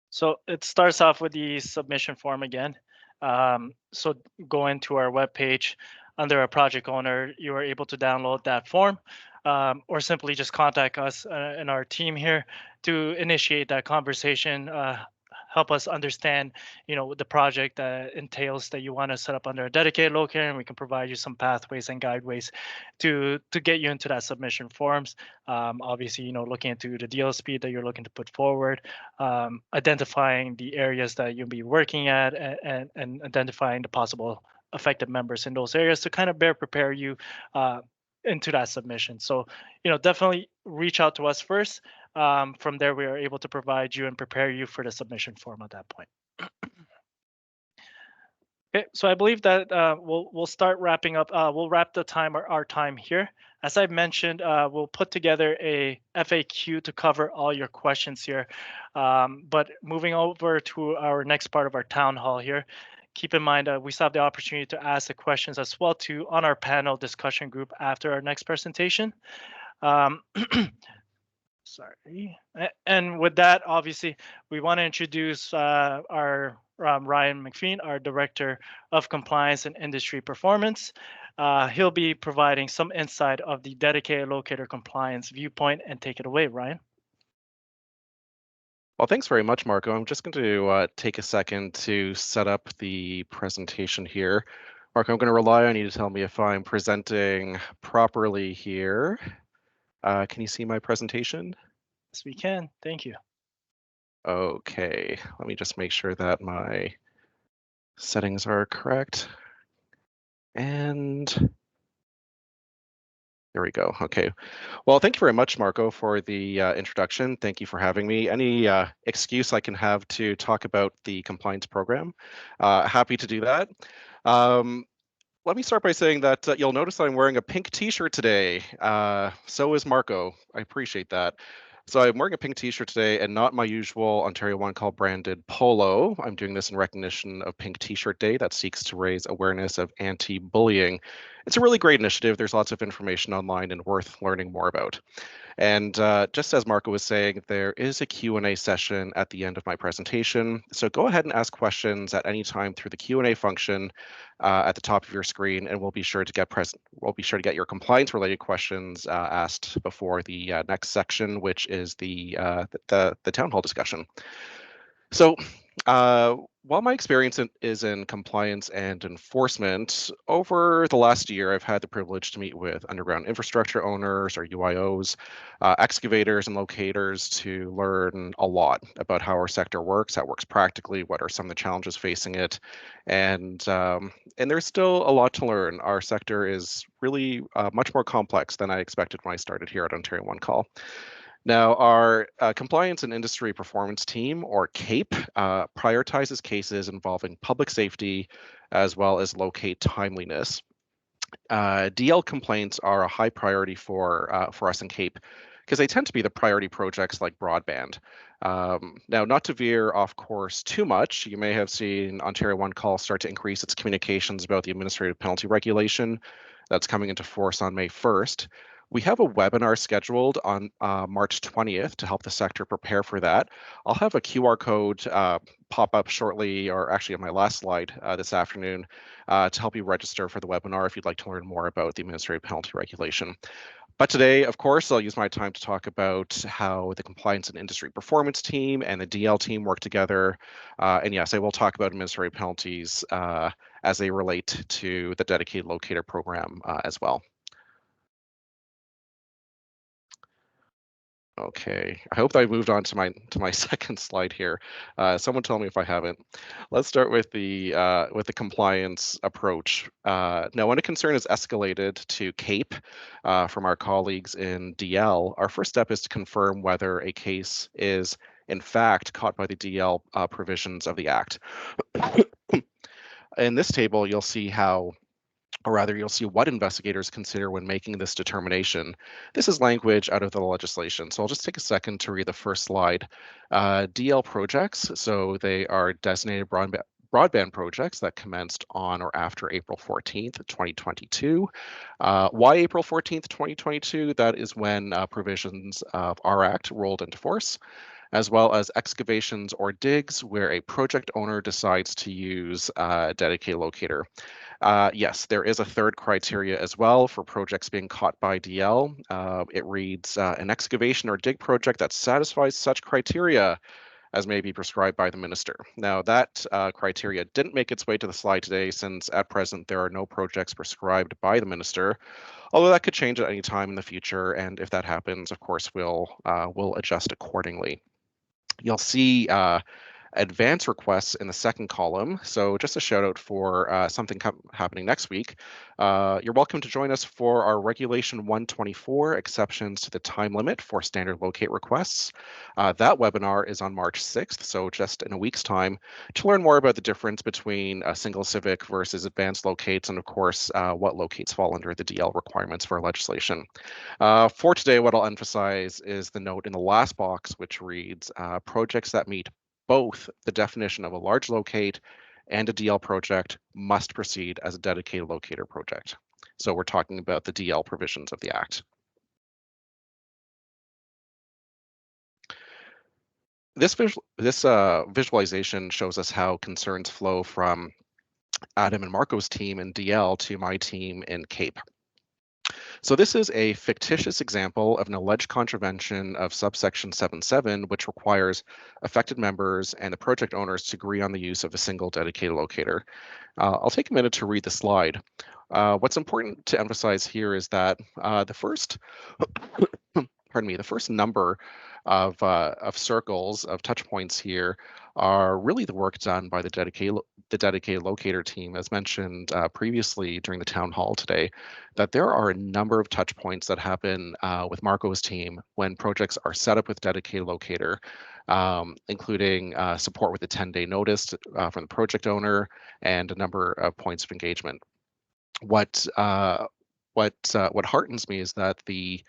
So it starts off with the submission form again. So go into our webpage. Under a project owner, you are able to download that form, or simply just contact us and our team here to initiate that conversation. help us understand, the project that entails that you want to set up under a dedicated locator, and we can provide you some pathways and guideways to get you into that submission forms. Obviously, looking into the deal speed that you're looking to put forward, identifying the areas that you'll be working at, and identifying the possible affected members in those areas to kind of prepare you into that submission. So, definitely reach out to us first. From there, we are able to provide you and prepare you for the submission form at that point. Okay, so I believe that we'll start wrapping up. We'll wrap the time our time here. As I mentioned, we'll put together a FAQ to cover all your questions here. But moving over to our next part of our town hall here, keep in mind we still have the opportunity to ask the questions as well on our panel discussion group after our next presentation. Sorry. And with that, obviously, we want to introduce our Ryan McPhee, our Director of Compliance and Industry Performance. He'll be providing some insight of the dedicated locator compliance viewpoint, and take it away, Ryan. Well, thanks very much, Marco. I'm just going to take a second to set up the presentation here. Marco, I'm going to rely on you to tell me if I'm presenting properly here. Can you see my presentation? Yes, we can. Thank you. Okay, let me just make sure that my settings are correct. And there we go. Okay. Well, thank you very much, Marco, for the introduction. Thank you for having me. Any excuse I can have to talk about the compliance program, happy to do that. Let me start by saying that you'll notice that I'm wearing a pink t-shirt today. So is Marco. I appreciate that. So I'm wearing a pink t-shirt today and not my usual Ontario One Call branded polo. I'm doing this in recognition of Pink T-Shirt Day that seeks to raise awareness of anti-bullying. It's a really great initiative. There's lots of information online and worth learning more about. And just as Marco was saying, there is a Q&A session at the end of my presentation. So go ahead and ask questions at any time through the Q&A function at the top of your screen, and we'll be sure to get your compliance-related questions asked before the next section, which is the town hall discussion. So while my experience is in compliance and enforcement, over the last year, I've had the privilege to meet with underground infrastructure owners or UIOs, excavators and locators to learn a lot about how our sector works, how it works practically, what are some of the challenges facing it. And there's still a lot to learn. Our sector is really much more complex than I expected when I started here at Ontario One Call. Now, our Compliance and Industry Performance Team, or CAPE, prioritizes cases involving public safety as well as locate timeliness. DL complaints are a high priority for us in CAPE because they tend to be the priority projects like broadband. Now, not to veer off course too much, you may have seen Ontario One Call start to increase its communications about the administrative penalty regulation that's coming into force on May 1st. We have a webinar scheduled on March 20th to help the sector prepare for that. I'll have a QR code pop up shortly, or actually on my last slide this afternoon, to help you register for the webinar if you'd like to learn more about the administrative penalty regulation. But today, of course, I'll use my time to talk about how the Compliance and Industry Performance Team and the DL team work together. And yes, I will talk about administrative penalties as they relate to the dedicated locator program as well. Okay, I hope that I've moved on to my second slide here. Someone tell me if I haven't. Let's start with the compliance approach. Now, when a concern is escalated to CAPE from our colleagues in DL, our first step is to confirm whether a case is in fact caught by the DL provisions of the Act. In this table, you'll see you'll see what investigators consider when making this determination. This is language out of the legislation, so I'll just take a second to read the first slide. DL projects, so they are designated broadband projects that commenced on or after April 14th, 2022. Why April 14th, 2022? That is when provisions of our Act rolled into force, as well as excavations or digs where a project owner decides to use a dedicated locator. Yes, there is a third criteria as well for projects being caught by DL. It reads, an excavation or dig project that satisfies such criteria as may be prescribed by the minister. Now, that criteria didn't make its way to the slide today, since at present there are no projects prescribed by the minister, although that could change at any time in the future, and if that happens, of course, we'll adjust accordingly. You'll see advance requests in the second column. So just a shout out for something happening next week. You're welcome to join us for our Regulation 124 exceptions to the time limit for standard locate requests. That webinar is on March 6th, so just in a week's time, to learn more about the difference between a single civic versus advanced locates, and of course, what locates fall under the DL requirements for legislation. For today, what I'll emphasize is the note in the last box, which reads, projects that meet both the definition of a large locate and a DL project must proceed as a dedicated locator project. So we're talking about the DL provisions of the Act. This visualization shows us how concerns flow from Adam and Marco's team in DL to my team in CAPE. So this is a fictitious example of an alleged contravention of subsection 7.7, which requires affected members and the project owners to agree on the use of a single dedicated locator. I'll take a minute to read the slide. What's important to emphasize here is that the first, pardon me, the first number of circles, of touch points here, are really the work done by the dedicated locator team, as mentioned previously during the town hall today, that there are a number of touch points that happen with Marco's team when projects are set up with dedicated locator, including support with a 10-day notice from the project owner and a number of points of engagement. What heartens me is that the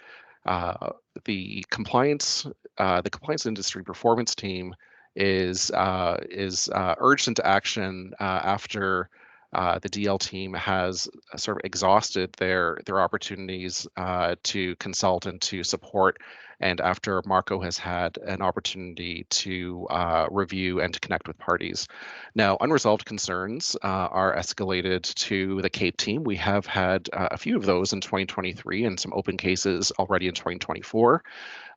compliance industry performance team is urged into action after the DL team has sort of exhausted their opportunities to consult and to support, and after Marco has had an opportunity to review and to connect with parties. Now, unresolved concerns are escalated to the CAPE team. We have had a few of those in 2023 and some open cases already in 2024.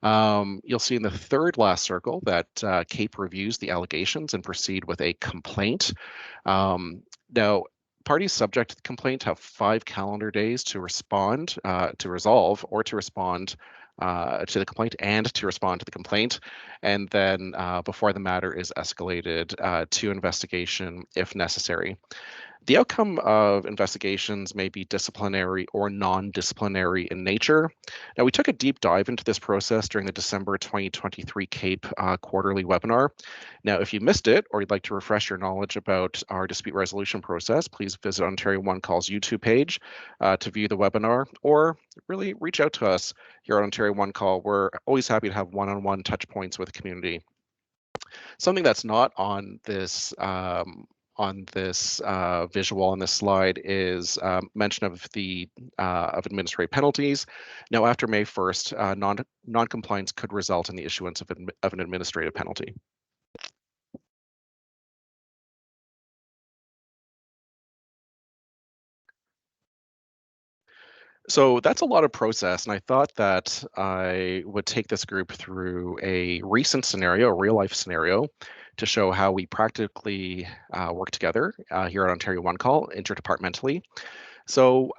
You'll see in the third last circle that CAPE reviews the allegations and proceed with a complaint. Now, parties subject to the complaint have 5 calendar days to respond, to resolve, or to respond to the complaint and to respond to the complaint, and then before the matter is escalated to investigation if necessary. The outcome of investigations may be disciplinary or non-disciplinary in nature. Now, we took a deep dive into this process during the December 2023 CAPE quarterly webinar. Now, if you missed it or you'd like to refresh your knowledge about our dispute resolution process, please visit Ontario One Call's YouTube page to view the webinar, or really reach out to us here at Ontario One Call. We're always happy to have one-on-one touch points with the community. Something that's not on this visual on this slide is mention of the of administrative penalties. Now, after May 1st, non-compliance could result in the issuance of an administrative penalty. So that's a lot of process, and I thought that I would take this group through a recent scenario, a real life scenario, to show how we practically work together here at Ontario One Call interdepartmentally. So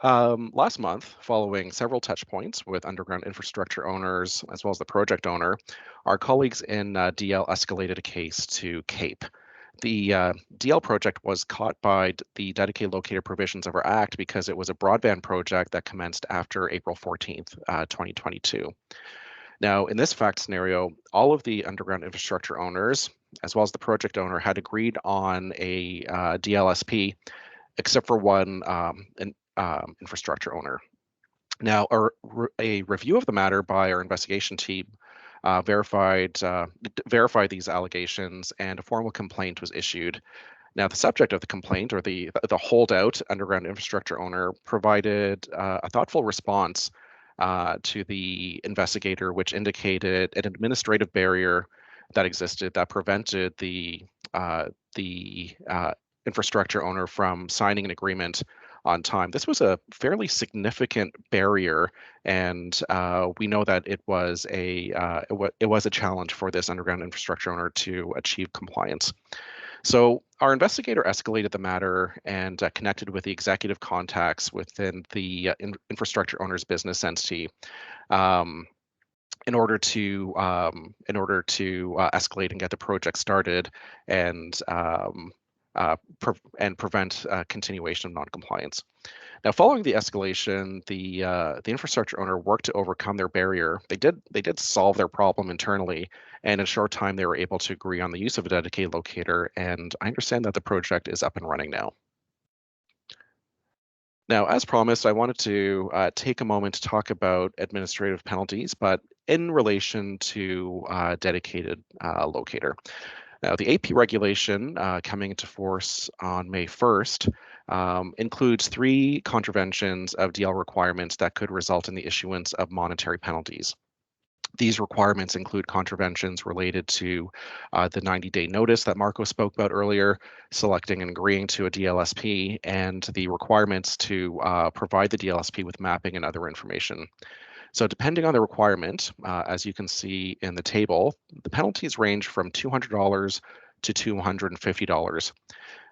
last month, following several touch points with underground infrastructure owners as well as the project owner, our colleagues in DL escalated a case to CAPE. The DL project was caught by the dedicated locator provisions of our Act because it was a broadband project that commenced after April 14th, 2022. Now, in this fact scenario, all of the underground infrastructure owners, as well as the project owner, had agreed on a DLSP, except for one infrastructure owner. Now, a review of the matter by our investigation team verified these allegations, and a formal complaint was issued. Now, the subject of the complaint, or the holdout underground infrastructure owner, provided a thoughtful response to the investigator, which indicated an administrative barrier that existed that prevented the infrastructure owner from signing an agreement on time. This was a fairly significant barrier, and we know that it was a challenge for this underground infrastructure owner to achieve compliance. So our investigator escalated the matter and connected with the executive contacts within the infrastructure owner's business entity. In order to escalate and get the project started and prevent continuation of noncompliance. Now, following the escalation, the infrastructure owner worked to overcome their barrier. They did solve their problem internally, and in a short time, they were able to agree on the use of a dedicated locator. And I understand that the project is up and running now. Now, as promised, I wanted to take a moment to talk about administrative penalties, but in relation to dedicated locator. Now, the AP regulation coming into force on May 1st includes 3 contraventions of DL requirements that could result in the issuance of monetary penalties. These requirements include contraventions related to the 90-day notice that Marco spoke about earlier, selecting and agreeing to a DLSP, and the requirements to provide the DLSP with mapping and other information. So depending on the requirement, as you can see in the table, the penalties range from $200 to $250.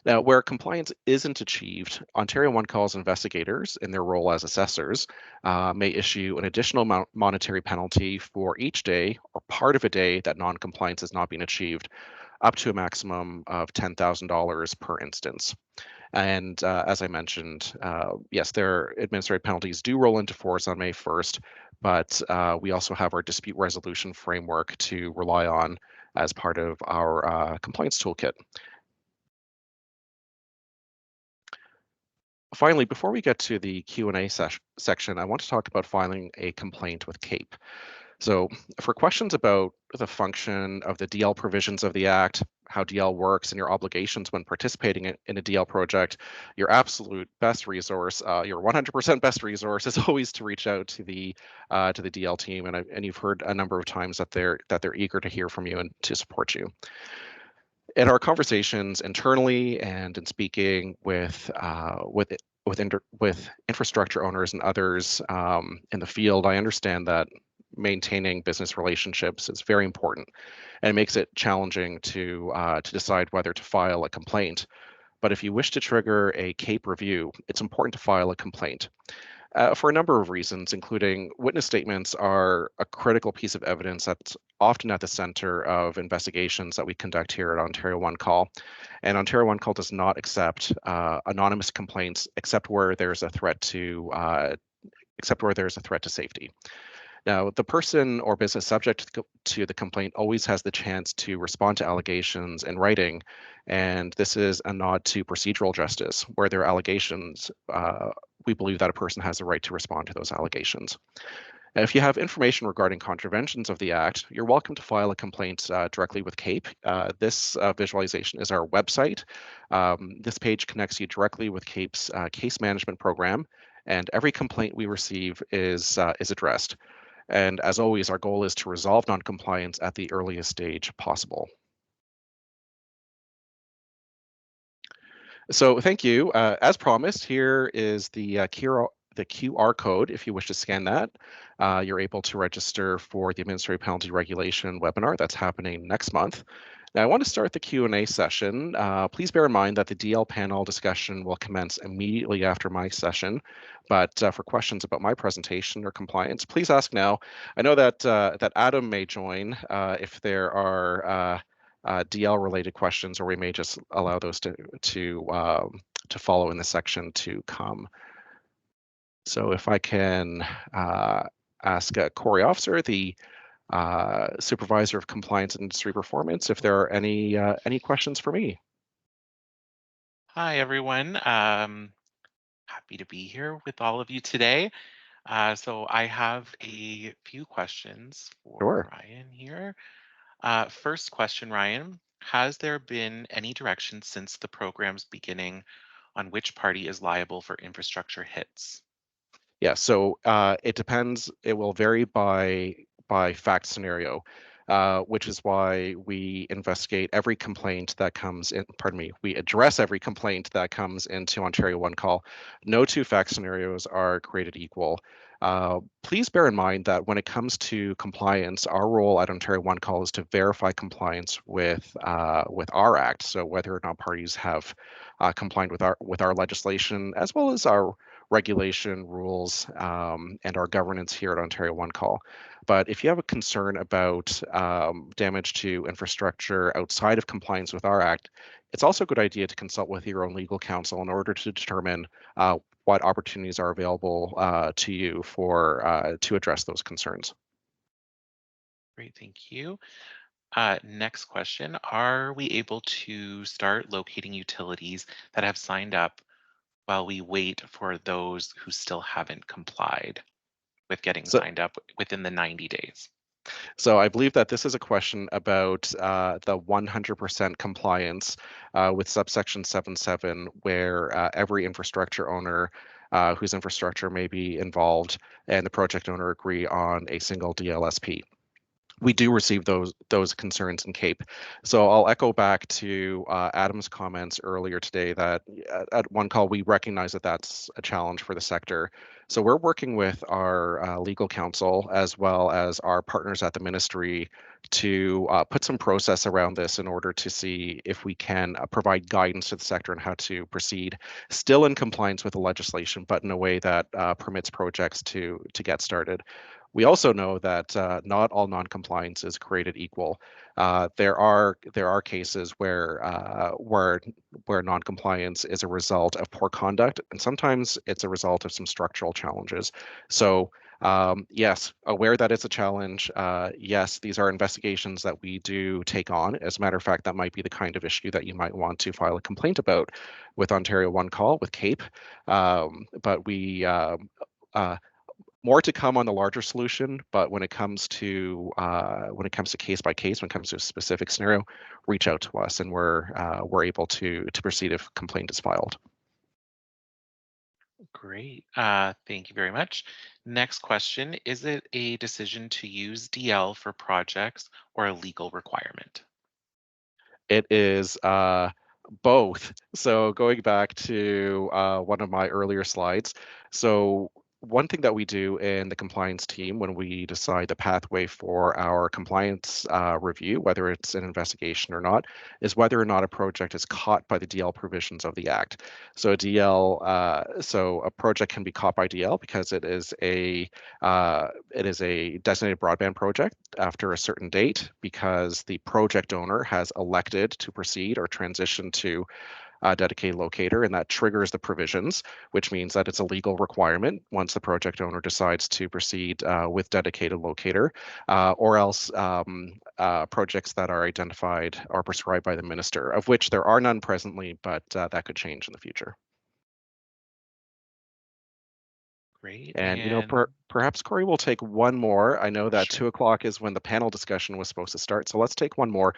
Now, where compliance isn't achieved, Ontario One Calls investigators, in their role as assessors, may issue an additional monetary penalty for each day or part of a day that non-compliance has not been achieved, up to a maximum of $10,000 per instance. And as I mentioned, yes, their administrative penalties do roll into force on May 1st, but we also have our dispute resolution framework to rely on as part of our compliance toolkit. Finally, before we get to the Q&A section, I want to talk about filing a complaint with CAPE. So for questions about the function of the DL provisions of the Act, how DL works, and your obligations when participating in a DL project, your absolute best resource, your 100% best resource, is always to reach out to the DL team, and you've heard a number of times that they're eager to hear from you and to support you. In our conversations internally and in speaking with infrastructure owners and others in the field, I understand that maintaining business relationships is very important, and it makes it challenging to decide whether to file a complaint. But if you wish to trigger a CAPE review, it's important to file a complaint. For a number of reasons, including witness statements are a critical piece of evidence that's often at the center of investigations that we conduct here at Ontario One Call. And Ontario One Call does not accept anonymous complaints except where there's a threat to safety. Now, the person or business subject to the complaint always has the chance to respond to allegations in writing, and this is a nod to procedural justice. Where there are allegations, we believe that a person has the right to respond to those allegations. Now, if you have information regarding contraventions of the Act, you're welcome to file a complaint directly with CAPE. This visualization is our website. This page connects you directly with CAPE's case management program, and every complaint we receive is addressed. And as always, our goal is to resolve noncompliance at the earliest stage possible. So thank you. As promised, here is the QR code. If you wish to scan that, you're able to register for the Administrative Penalty Regulation webinar that's happening next month. Now, I want to start the Q&A session. Please bear in mind that the DL panel discussion will commence immediately after my session, but for questions about my presentation or compliance, please ask now. I know that Adam may join if there are DL-related questions, or we may just allow those to follow in the section to come. So if I can ask Corey Officer, the Supervisor of Compliance and Industry Performance, if there are any questions for me. Hi, everyone. Happy to be here with all of you today. So I have a few questions for Sure. Ryan here. First question, Ryan, has there been any direction since the program's beginning on which party is liable for infrastructure hits? Yeah, so it depends. It will vary by fact scenario. which is why we investigate every complaint that comes in, pardon me, we address every complaint that comes into Ontario One Call. No two fact scenarios are created equal. Please bear in mind that when it comes to compliance, our role at Ontario One Call is to verify compliance with our act. So whether or not parties have complied with our legislation, as well as our regulation rules and our governance here at Ontario One Call. But if you have a concern about damage to infrastructure outside of compliance with our act, it's also a good idea to consult with your own legal counsel in order to determine what opportunities are available to you for to address those concerns. Great, thank you. Next question, are we able to start locating utilities that have signed up while we wait for those who still haven't complied with getting signed up within the 90 days? So I believe that this is a question about the 100% compliance with subsection 7.7, where every infrastructure owner whose infrastructure may be involved and the project owner agree on a single DLSP. We do receive those concerns in CAPE. So I'll echo back to Adam's comments earlier today that at One Call, we recognize that that's a challenge for the sector. So we're working with our legal counsel as well as our partners at the ministry to put some process around this in order to see if we can provide guidance to the sector on how to proceed, still in compliance with the legislation, but in a way that permits projects to get started. We also know that not all non-compliance is created equal. There are cases where non-compliance is a result of poor conduct, and sometimes it's a result of some structural challenges. So yes, aware that it's a challenge. Yes, these are investigations that we do take on. As a matter of fact, that might be the kind of issue that you might want to file a complaint about with Ontario One Call, with CAPE. But we more to come on the larger solution, but when it comes to case by case, when it comes to a specific scenario, reach out to us, and we're able to proceed if a complaint is filed. Great, thank you very much. Next question, is it a decision to use DL for projects or a legal requirement? It is both. So going back to one of my earlier slides, so one thing that we do in the compliance team when we decide the pathway for our compliance review, whether it's an investigation or not, is whether or not a project is caught by the DL provisions of the Act. So a project can be caught by DL because it is a designated broadband project after a certain date because the project owner has elected to proceed or transition to dedicated locator, and that triggers the provisions, which means that it's a legal requirement once the project owner decides to proceed with dedicated locator, or else projects that are identified or prescribed by the minister, of which there are none presently, but that could change in the future. Great. And perhaps Corey will take one more. I know that Sure. 2 o'clock is when the panel discussion was supposed to start, so let's take one more.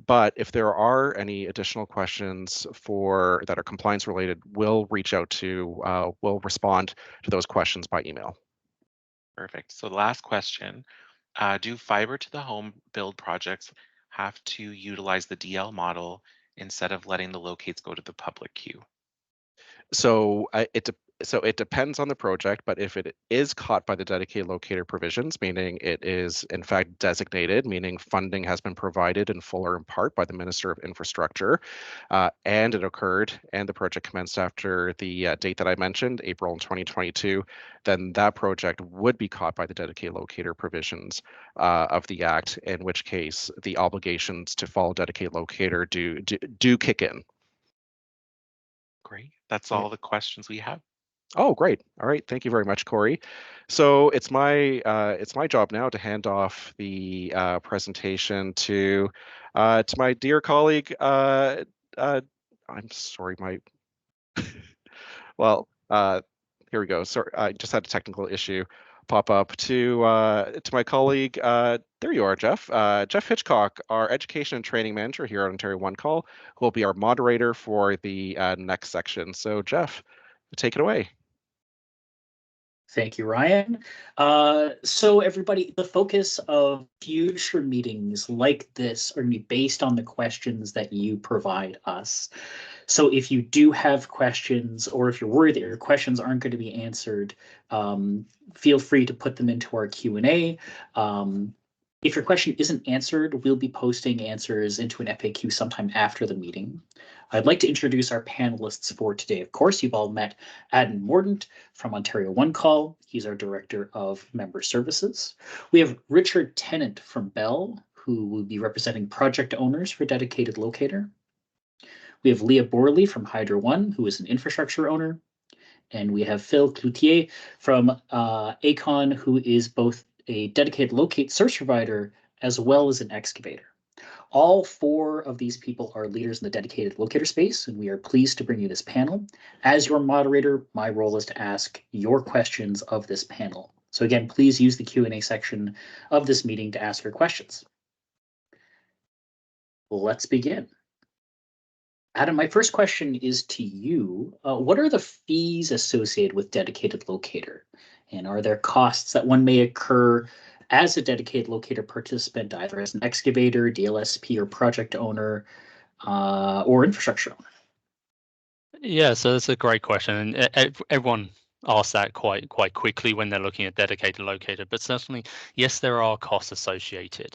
But if there are any additional questions that are compliance related, we'll respond to those questions by email. Perfect. So the last question, do fiber to the home build projects have to utilize the DL model instead of letting the locates go to the public queue? So it depends on the project, but if it is caught by the dedicated locator provisions, meaning it is in fact designated, meaning funding has been provided in full or in part by the Minister of Infrastructure, and it occurred and the project commenced after the date that I mentioned, April 2022, then that project would be caught by the dedicated locator provisions of the Act, in which case the obligations to follow dedicated locator do kick in. Great. That's all the questions we have. Oh, great. All right. Thank you very much, Corey. So it's my job now to hand off the presentation to my dear colleague. I'm sorry, well, here we go. Sorry, I just had a technical issue pop up to my colleague. There you are, Jeff. Jeff Hitchcock, our Education and Training Manager here at Ontario One Call, who will be our moderator for the next section. So, Jeff, take it away. Thank you, Ryan. So everybody, the focus of future meetings like this are going to be based on the questions that you provide us. So if you do have questions, or if you're worried that your questions aren't going to be answered, feel free to put them into our Q&A. If your question isn't answered, we'll be posting answers into an FAQ sometime after the meeting. I'd like to introduce our panelists for today. Of course, you've all met Adam Mordaunt from Ontario One Call. He's our Director of Member Services. We have Richard Tennant from Bell, who will be representing project owners for Dedicated Locator. We have Leah Borley from Hydro One, who is an infrastructure owner. And we have Phil Cloutier from ACON, who is both a dedicated locate search provider as well as an excavator. All four of these people are leaders in the dedicated locator space, and we are pleased to bring you this panel. As your moderator, my role is to ask your questions of this panel. So again, please use the Q&A section of this meeting to ask your questions. Let's begin. Adam, my first question is to you. What are the fees associated with dedicated locator? And are there costs that one may incur as a dedicated locator participant, either as an excavator, DLSP, or project owner, or infrastructure owner? Yeah, so that's a great question, and everyone asks that quite quickly when they're looking at dedicated locator. But certainly, yes, there are costs associated.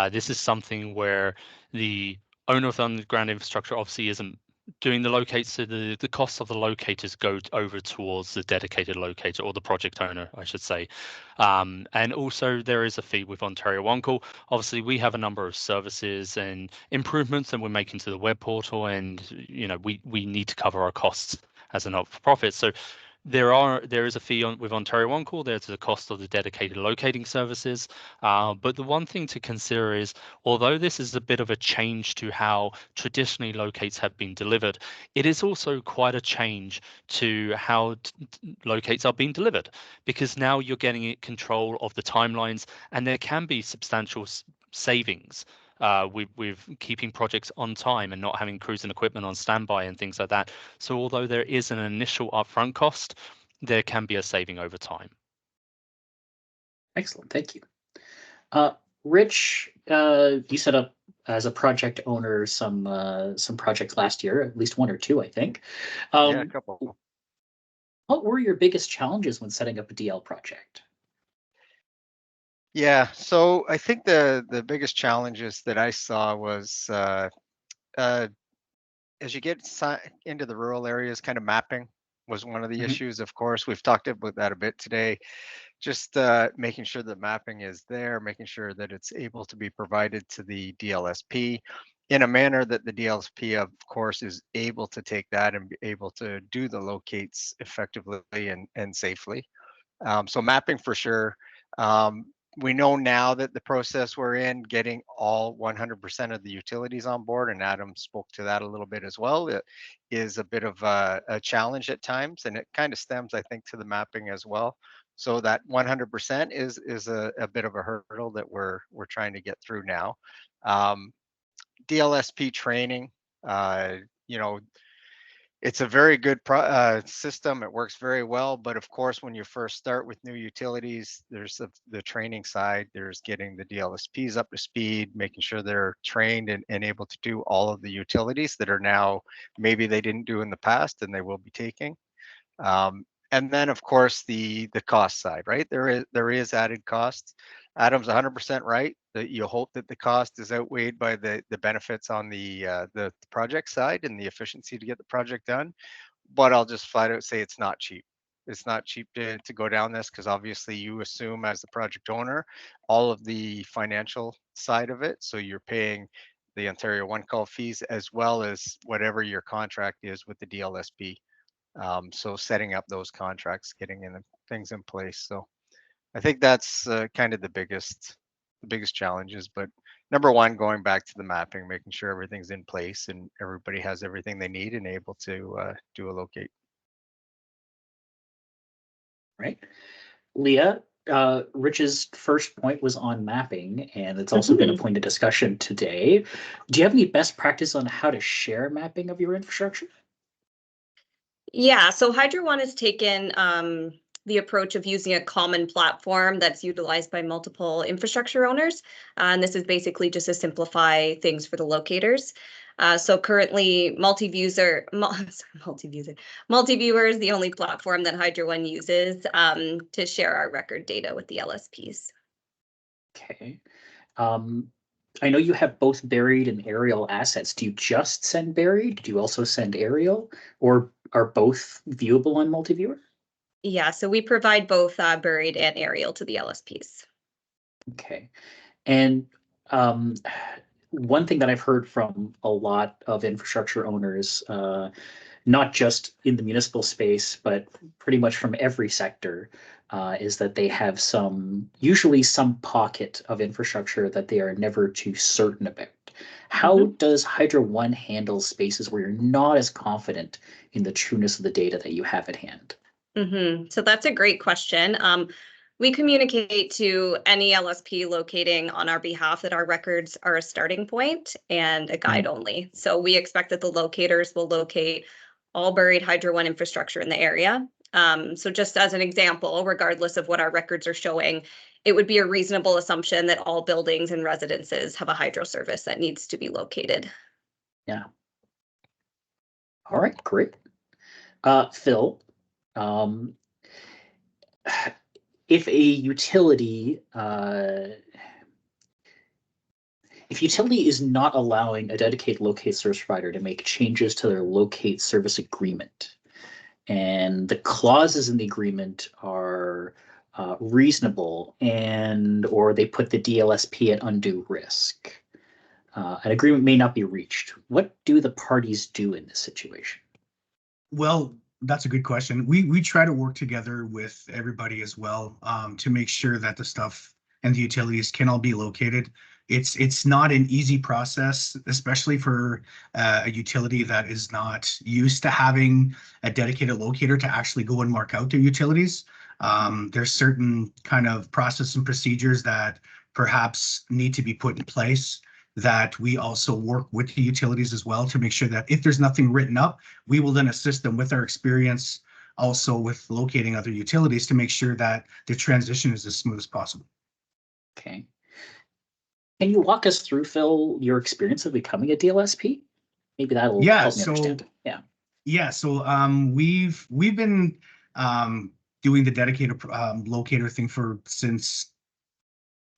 This is something where the owner of the underground infrastructure obviously isn't doing the locates, so the costs of the locators go over towards the dedicated locator, or the project owner, I should say. And also there is a fee with Ontario One Call. Obviously, we have a number of services and improvements that we're making to the web portal, and we need to cover our costs as a not-for-profit. So there is a fee with Ontario One Call. There's the cost of the dedicated locating services. But the one thing to consider is, although this is a bit of a change to how traditionally locates have been delivered, it is also quite a change to how locates are being delivered, because now you're getting control of the timelines, and there can be substantial savings with keeping projects on time and not having crews and equipment on standby and things like that. So although there is an initial upfront cost, there can be a saving over time. Excellent, thank you. Rich, you set up as a project owner some projects last year, at least one or two, I think. Yeah, a couple. What were your biggest challenges when setting up a DL project? Yeah, so I think the biggest challenges that I saw was as you get into the rural areas, kind of mapping was one of the issues. Of course, we've talked about that a bit today. Just making sure that mapping is there, making sure that it's able to be provided to the DLSP in a manner that the DLSP, of course, is able to take that and be able to do the locates effectively and safely. So mapping for sure. We know now that the process we're in, getting all 100% of the utilities on board, and Adam spoke to that a little bit as well, it is a bit of a challenge at times, and it kind of stems, I think, to the mapping as well. So that 100% is a bit of a hurdle that we're trying to get through now. DLSP training, it's a very good system. It works very well, but of course, when you first start with new utilities, there's the training side. There's getting the DLSPs up to speed, making sure they're trained and able to do all of the utilities that are now maybe they didn't do in the past and they will be taking. And then, of course, the cost side, right? There is added costs. Adam's 100% right that you hope that the cost is outweighed by the benefits on the project side and the efficiency to get the project done. But I'll just flat out say it's not cheap. It's not cheap to go down this, because obviously you assume as the project owner all of the financial side of it. So you're paying the Ontario One Call fees as well as whatever your contract is with the DLSP. So setting up those contracts, getting things in place. So I think that's kind of the biggest challenges. But number one, going back to the mapping, making sure everything's in place and everybody has everything they need and able to do a locate. Right. Leah, Rich's first point was on mapping, and it's also been a point of discussion today. Do you have any best practice on how to share mapping of your infrastructure? Yeah, so Hydro One has taken the approach of using a common platform that's utilized by multiple infrastructure owners. And this is basically just to simplify things for the locators. So currently, Multiviewer is the only platform that Hydro One uses to share our record data with the LSPs. Okay. I know you have both buried and aerial assets. Do you just send buried? Do you also send aerial, or are both viewable on Multiviewer? Yeah, so we provide both buried and aerial to the LSPs. Okay. And one thing that I've heard from a lot of infrastructure owners, not just in the municipal space, but pretty much from every sector, is that they have usually some pocket of infrastructure that they are never too certain about. How does Hydro One handle spaces where you're not as confident in the trueness of the data that you have at hand? So that's a great question. We communicate to any LSP locating on our behalf that our records are a starting point and a guide only. So we expect that the locators will locate all buried Hydro One infrastructure in the area. So just as an example, regardless of what our records are showing, it would be a reasonable assumption that all buildings and residences have a hydro service that needs to be located. Yeah. All right, great. Phil, if a utility is not allowing a dedicated locate service provider to make changes to their locate service agreement, and the clauses in the agreement are reasonable, or they put the DLSP at undue risk, an agreement may not be reached. What do the parties do in this situation? Well, that's a good question. We try to work together with everybody as well to make sure that the stuff and the utilities can all be located. It's not an easy process, especially for a utility that is not used to having a dedicated locator to actually go and mark out their utilities. There's certain kind of process and procedures that perhaps need to be put in place, that we also work with the utilities as well to make sure that if there's nothing written up, we will then assist them with our experience also with locating other utilities to make sure that the transition is as smooth as possible. Okay. Can you walk us through, Phil, your experience of becoming a DLSP? Maybe that'll help me understand. Yeah, so we've been doing the dedicated locator thing since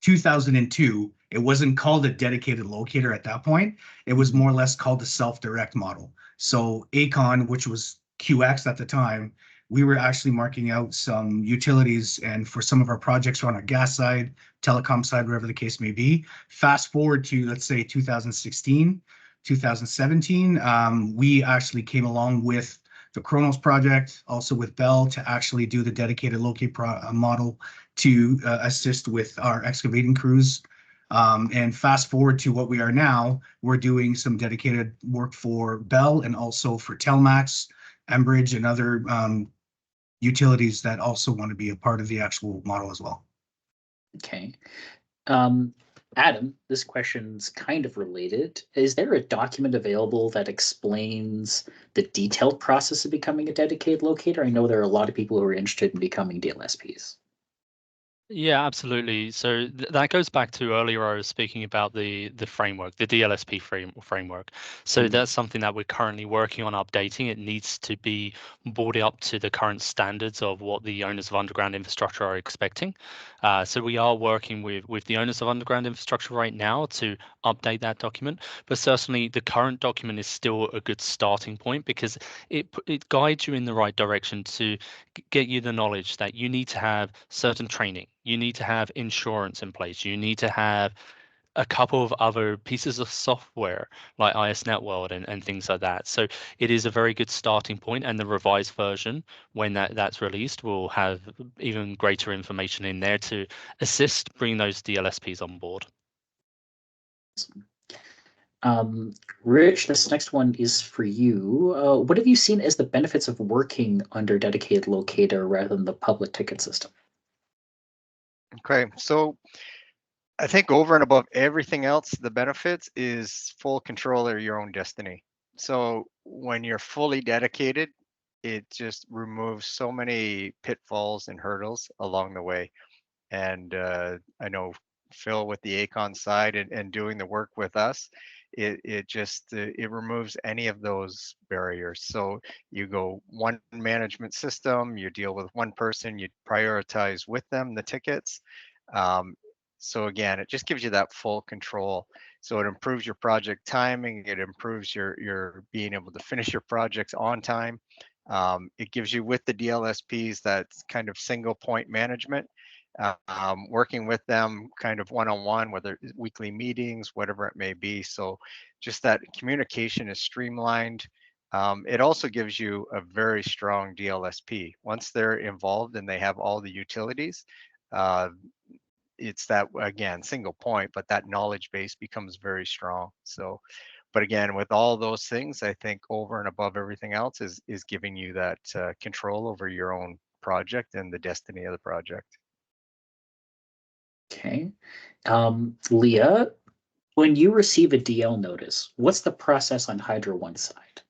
2002. It wasn't called a dedicated locator at that point. It was more or less called the self-direct model. So ACON, which was QX at the time, we were actually marking out some utilities, and for some of our projects are on our gas side, telecom side, whatever the case may be. Fast forward to, let's say, 2016, 2017, we actually came along with the Kronos project, also with Bell, to actually do the dedicated locate model to assist with our excavating crews. And fast forward to what we are now, we're doing some dedicated work for Bell and also for Telmax, Enbridge, and other utilities that also want to be a part of the actual model as well. Okay. Adam, this question's kind of related. Is there a document available that explains the detailed process of becoming a dedicated locator? I know there are a lot of people who are interested in becoming DLSPs. Yeah, absolutely. So that goes back to earlier I was speaking about the framework, the DLSP framework. So that's something that we're currently working on updating. It needs to be brought up to the current standards of what the owners of underground infrastructure are expecting. So we are working with the owners of underground infrastructure right now to update that document. But certainly the current document is still a good starting point because it guides you in the right direction to get you the knowledge that you need to have certain training. You need to have insurance in place. You need to have a couple of other pieces of software like ISNetworld and things like that. So it is a very good starting point, and the revised version, when that's released, will have even greater information in there to assist bringing those DLSPs on board. Rich, this next one is for you. What have you seen as the benefits of working under dedicated locator rather than the public ticket system? Okay, so I think over and above everything else, the benefits is full control of your own destiny. So when you're fully dedicated, it just removes so many pitfalls and hurdles along the way. And I know Phil with the Acon side and doing the work with us, it just it removes any of those barriers. So you go one management system, you deal with one person, you prioritize with them the tickets. Um, so again, it just gives you that full control. So it improves your project timing, it improves your being able to finish your projects on time. It gives you with the DLSPs that kind of single point management, working with them kind of one-on-one, whether it's weekly meetings, whatever it may be. So just that communication is streamlined. It also gives you a very strong DLSP. Once they're involved and they have all the utilities, it's that, again, single point, but that knowledge base becomes very strong. So, but again, with all those things, I think over and above everything else is giving you that control over your own project and the destiny of the project. Okay. Leah, when you receive a DL notice, what's the process on Hydro One side?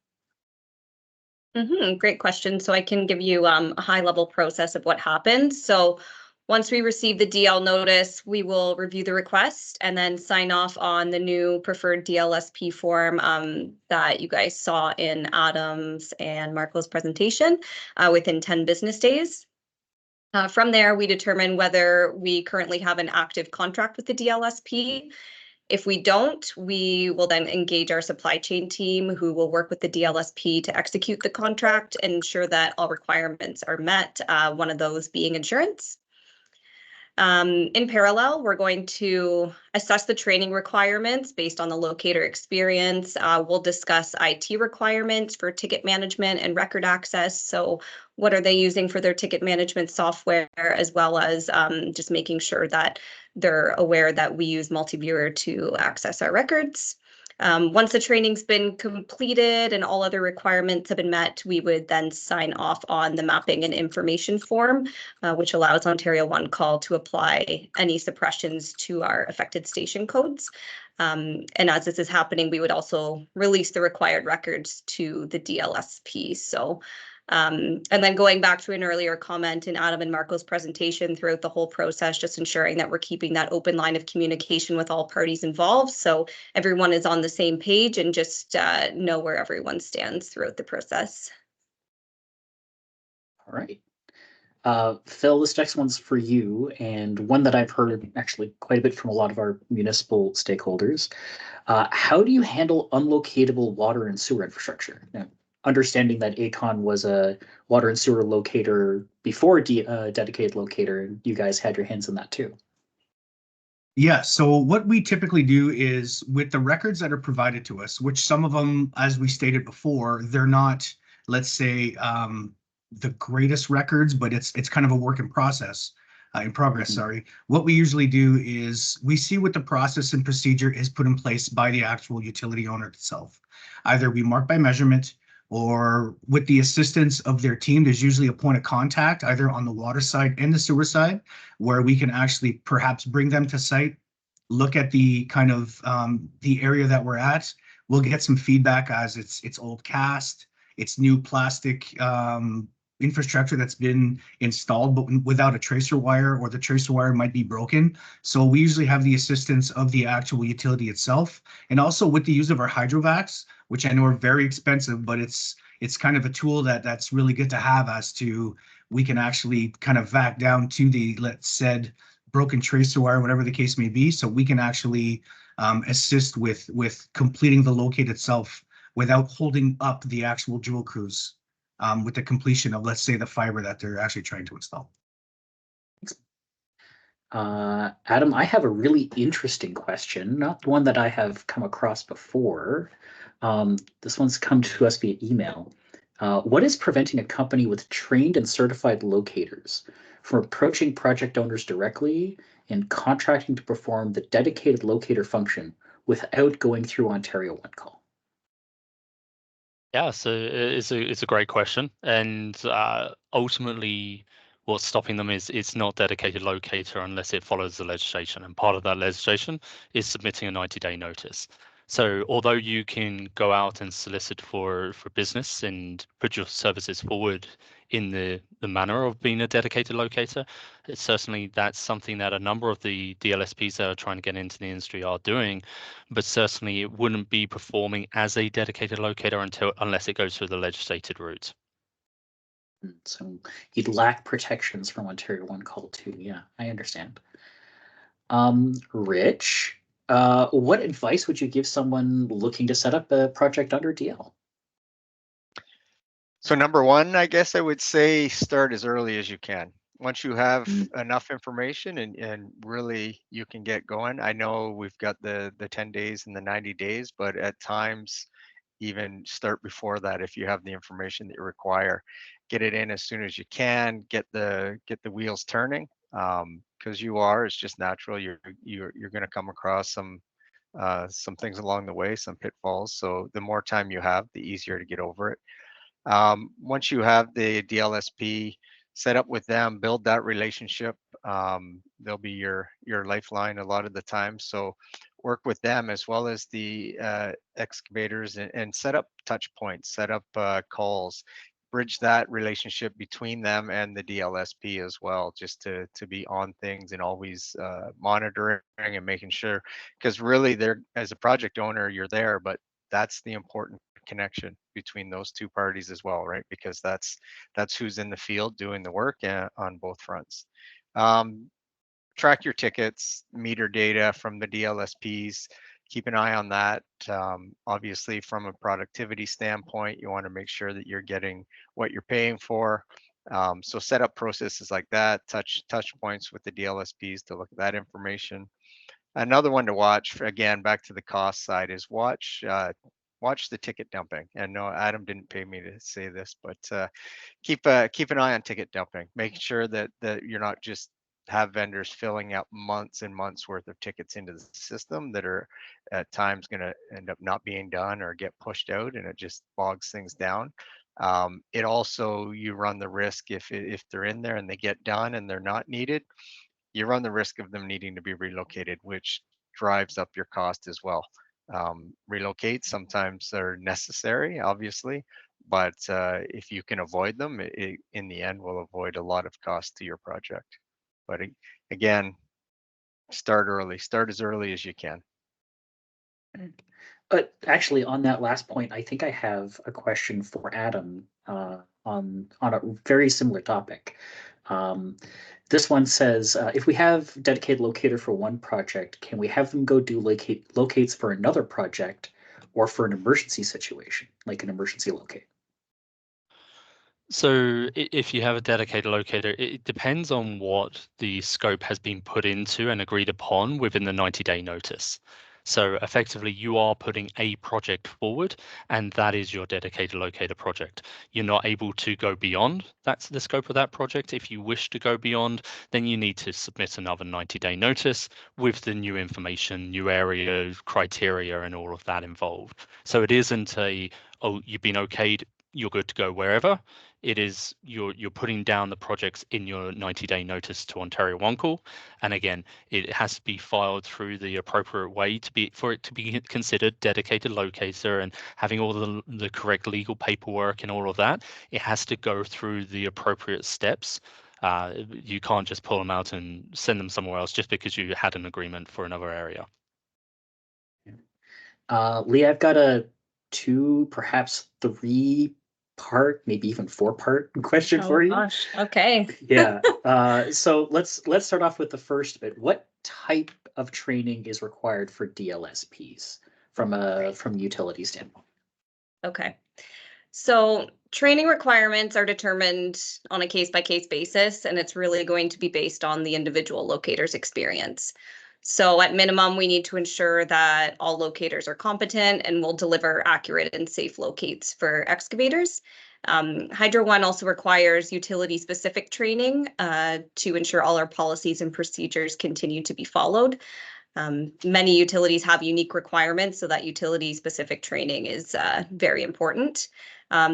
Great question. So I can give you a high-level process of what happens. So once we receive the DL notice, we will review the request and then sign off on the new preferred DLSP form that you guys saw in Adam's and Marco's presentation within 10 business days. From there, we determine whether we currently have an active contract with the DLSP. If we don't, we will then engage our supply chain team who will work with the DLSP to execute the contract and ensure that all requirements are met, one of those being insurance. In parallel, we're going to assess the training requirements based on the Locator experience. We'll discuss IT requirements for ticket management and record access. So what are they using for their ticket management software, as well as just making sure that they're aware that we use multi-viewer to access our records. Once the training's been completed and all other requirements have been met, we would then sign off on the mapping and information form, which allows Ontario One Call to apply any suppressions to our affected station codes. And as this is happening, we would also release the required records to the DLSP. So and then going back to an earlier comment in Adam and Marco's presentation, throughout the whole process, just ensuring that we're keeping that open line of communication with all parties involved, so everyone is on the same page and just know where everyone stands throughout the process. All right. Phil, this next one's for you, and one that I've heard actually quite a bit from a lot of our municipal stakeholders. How do you handle unlocatable water and sewer infrastructure? Now, understanding that Acon was a water and sewer locator before dedicated locator, and you guys had your hands in that too. Yeah, so what we typically do is with the records that are provided to us, which some of them, as we stated before, they're not, let's say, the greatest records, but it's kind of a work in progress. Sorry. What we usually do is we see what the process and procedure is put in place by the actual utility owner itself. Either we mark by measurement, or with the assistance of their team, there's usually a point of contact either on the water side and the sewer side, where we can actually perhaps bring them to site, look at the kind of the area that we're at. We'll get some feedback as it's old cast, it's new plastic infrastructure that's been installed, but without a tracer wire, or the tracer wire might be broken. So we usually have the assistance of the actual utility itself, and also with the use of our hydrovacs, which I know are very expensive, but it's kind of a tool that's really good to have, as to we can actually kind of vac down to the, let's said, broken tracer wire, whatever the case may be, so we can actually assist with completing the locate itself without holding up the actual drill crews with the completion of, let's say, the fiber that they're actually trying to install. Adam, I have a really interesting question, not one that I have come across before. This one's come to us via email. What is preventing a company with trained and certified locators from approaching project owners directly and contracting to perform the dedicated locator function without going through Ontario One Call? Yeah, so it's a great question, and ultimately, what's stopping them is it's not dedicated locator unless it follows the legislation, and part of that legislation is submitting a 90-day notice. So although you can go out and solicit for business and put your services forward in the manner of being a dedicated locator, it's certainly that's something that a number of the DLSPs that are trying to get into the industry are doing, but certainly it wouldn't be performing as a dedicated locator unless it goes through the legislated route. So you'd lack protections from Ontario 1 Call 2. Yeah, I understand. Rich, what advice would you give someone looking to set up a project under DL? So number one, I guess I would say start as early as you can. Once you have enough information and really you can get going. I know we've got the 10 days and the 90 days, but at times even start before that if you have the information that you require. Get it in as soon as you can, get the wheels turning. Because it's just natural. You're going to come across some things along the way, some pitfalls. So the more time you have, the easier to get over it. Once you have the DLSP set up with them, build that relationship. They'll be your lifeline a lot of the time. So work with them as well as the excavators and set up touch points, set up calls, bridge that relationship between them and the DLSP as well, just to be on things and always monitoring and making sure, because really they're, as a project owner, you're there, but that's the important connection between those two parties as well, right? Because that's who's in the field doing the work on both fronts. Track your tickets, meter data from the DLSPs, keep an eye on that. Obviously, from a productivity standpoint, you want to make sure that you're getting what you're paying for. So set up processes like that, touch points with the DLSPs to look at that information. Another one to watch, again, back to the cost side, is watch the ticket dumping. And no, Adam didn't pay me to say this, but keep an eye on ticket dumping. Make sure that you're not just have vendors filling out months and months worth of tickets into the system that are at times going to end up not being done or get pushed out, and it just bogs things down. It also, you run the risk if they're in there and they get done and they're not needed, you run the risk of them needing to be relocated, which drives up your cost as well. Relocate sometimes are necessary, obviously, but if you can avoid them, it in the end will avoid a lot of cost to your project. But again, start early, start as early as you can. But actually, on that last point, I think I have a question for Adam on a very similar topic. This one says, if we have dedicated locator for one project, can we have them go do locates for another project or for an emergency situation, like an emergency locate? So if you have a dedicated locator, it depends on what the scope has been put into and agreed upon within the 90-day notice. So effectively, you are putting a project forward, and that is your dedicated locator project. You're not able to go beyond. That's the scope of that project. If you wish to go beyond, then you need to submit another 90-day notice with the new information, new area, criteria, and all of that involved. So it isn't oh, you've been okayed, you're good to go wherever. It is you're putting down the projects in your 90-day notice to Ontario 1 Call, and again, it has to be filed through the appropriate way for it to be considered dedicated locator and having all the correct legal paperwork and all of that. It has to go through the appropriate steps. You can't just pull them out and send them somewhere else just because you had an agreement for another area. Lee, I've got a 2, perhaps 3-part, maybe even 4-part question for you. Gosh. Okay. Yeah. So let's start off with the first bit. What type of training is required for DLSPs from utility standpoint? Okay. So training requirements are determined on a case-by-case basis, and it's really going to be based on the individual locator's experience. So at minimum, we need to ensure that all locators are competent and will deliver accurate and safe locates for excavators. Hydro One also requires utility-specific training to ensure all our policies and procedures continue to be followed. Many utilities have unique requirements, so that utility-specific training is very important.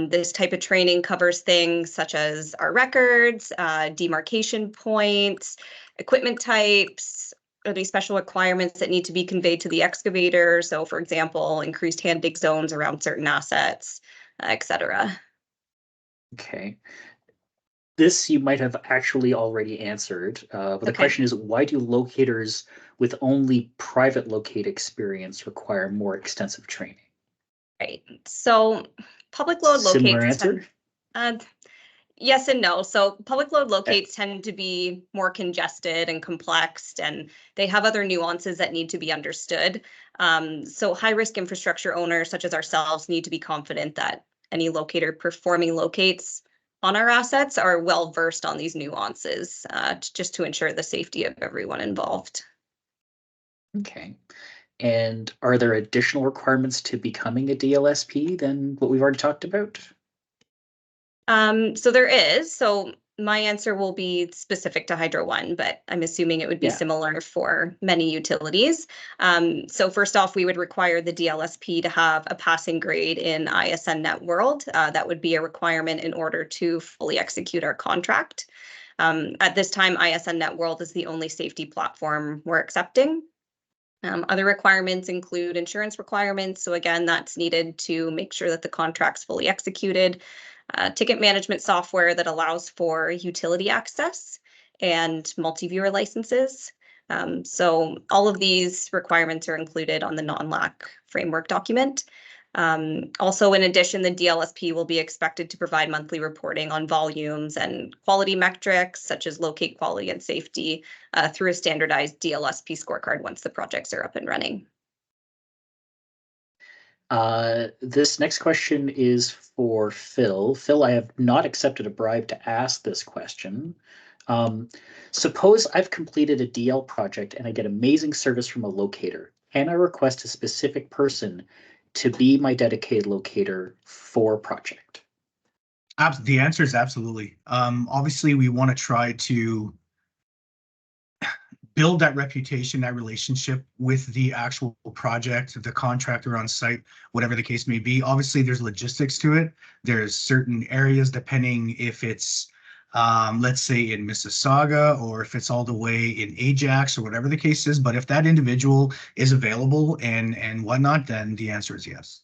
This type of training covers things such as our records, demarcation points, equipment types, any special requirements that need to be conveyed to the excavator? So for example, increased hand dig zones around certain assets, et cetera. Okay. This you might have actually already answered, but the question is, why do locators with only private locate experience require more extensive training? Right. So public load Similar locates answer? yes and no. So public load locates tend to be more congested and complex, and they have other nuances that need to be understood. So high risk infrastructure owners such as ourselves need to be confident that any locator performing locates on our assets are well versed on these nuances, just to ensure the safety of everyone involved. Okay. And are there additional requirements to becoming a DLSP than what we've already talked about? So there is. So my answer will be specific to Hydro One, but I'm assuming it would be similar for many utilities. So first off, we would require the DLSP to have a passing grade in ISN Net World. That would be a requirement in order to fully execute our contract. At this time, ISN Net World is the only safety platform we're accepting. Other requirements include insurance requirements. So again, that's needed to make sure that the contract's fully executed. Ticket management software that allows for utility access and multi-viewer licenses. So all of these requirements are included on the non-LAC framework document. Also, in addition, the DLSP will be expected to provide monthly reporting on volumes and quality metrics, such as locate quality and safety, through a standardized DLSP scorecard once the projects are up and running. This next question is for Phil. Phil, I have not accepted a bribe to ask this question. Suppose I've completed a DL project and I get amazing service from a locator. Can I request a specific person to be my dedicated locator for a project? The answer is absolutely. Obviously, we want to try to build that reputation, that relationship with the actual project, the contractor on site, whatever the case may be. Obviously, there's logistics to it. There's certain areas, depending if it's, let's say in Mississauga, or if it's all the way in Ajax, or whatever the case is. But if that individual is available and whatnot, then the answer is yes.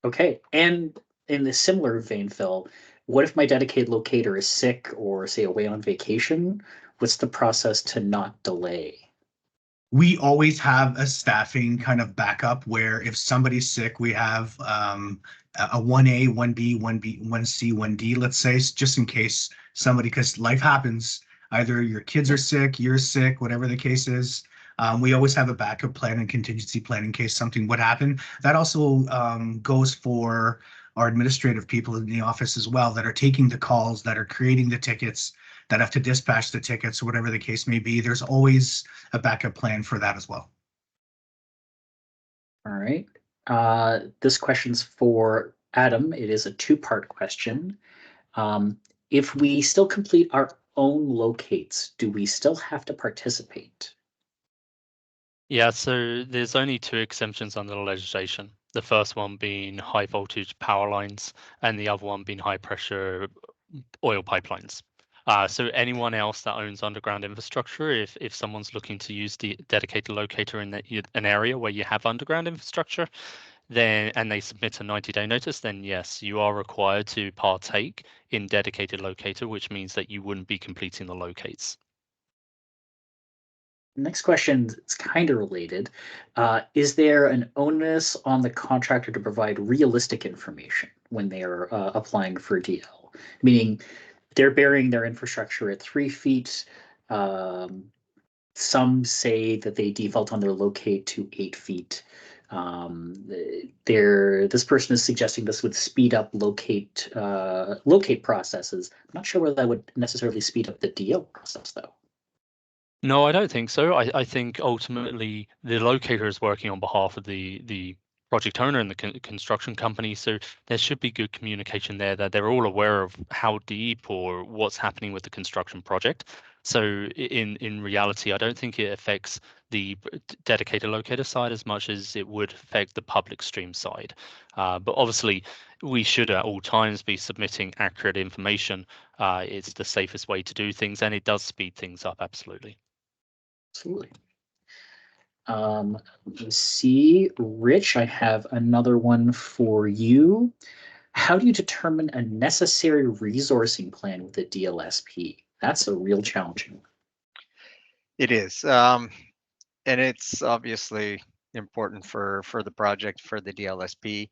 Okay, and in the similar vein, Phil, what if my dedicated locator is sick or, say, away on vacation? What's the process to not delay? We always have a staffing kind of backup where if somebody's sick, we have a 1A, 1B, 1B, 1C, 1D, let's say, just in case somebody, because life happens. Either your kids are sick, you're sick, whatever the case is. We always have a backup plan and contingency plan in case something would happen. That also goes for our administrative people in the office as well that are taking the calls, that are creating the tickets, that have to dispatch the tickets, or whatever the case may be. There's always a backup plan for that as well. All right. This question's for Adam. It is a two-part question. If we still complete our own locates, do we still have to participate? Yeah, so there's only two exemptions under the legislation. The first one being high voltage power lines, and the other one being high pressure oil pipelines. So anyone else that owns underground infrastructure, if someone's looking to use the dedicated locator in an area where you have underground infrastructure, then and they submit a 90-day notice, then yes, you are required to partake in dedicated locator, which means that you wouldn't be completing the locates. Next question is kind of related. Is there an onus on the contractor to provide realistic information when they are applying for a DL? Meaning they're burying their infrastructure at 3 feet. Some say that they default on their locate to 8 feet. This person is suggesting this would speed up locate processes. I'm not sure whether that would necessarily speed up the DL process, though. No, I don't think so. I think ultimately the locator is working on behalf of the project owner and the construction company, so there should be good communication there, that they're all aware of how deep or what's happening with the construction project. So in reality, I don't think it affects the dedicated locator side as much as it would affect the public stream side. But obviously, we should at all times be submitting accurate information. It's the safest way to do things, and it does speed things up, absolutely. Absolutely. Let me see. Rich, I have another one for you. How do you determine a necessary resourcing plan with a DLSP? That's a real challenging one. It is. And it's obviously important for the project, for the DLSP.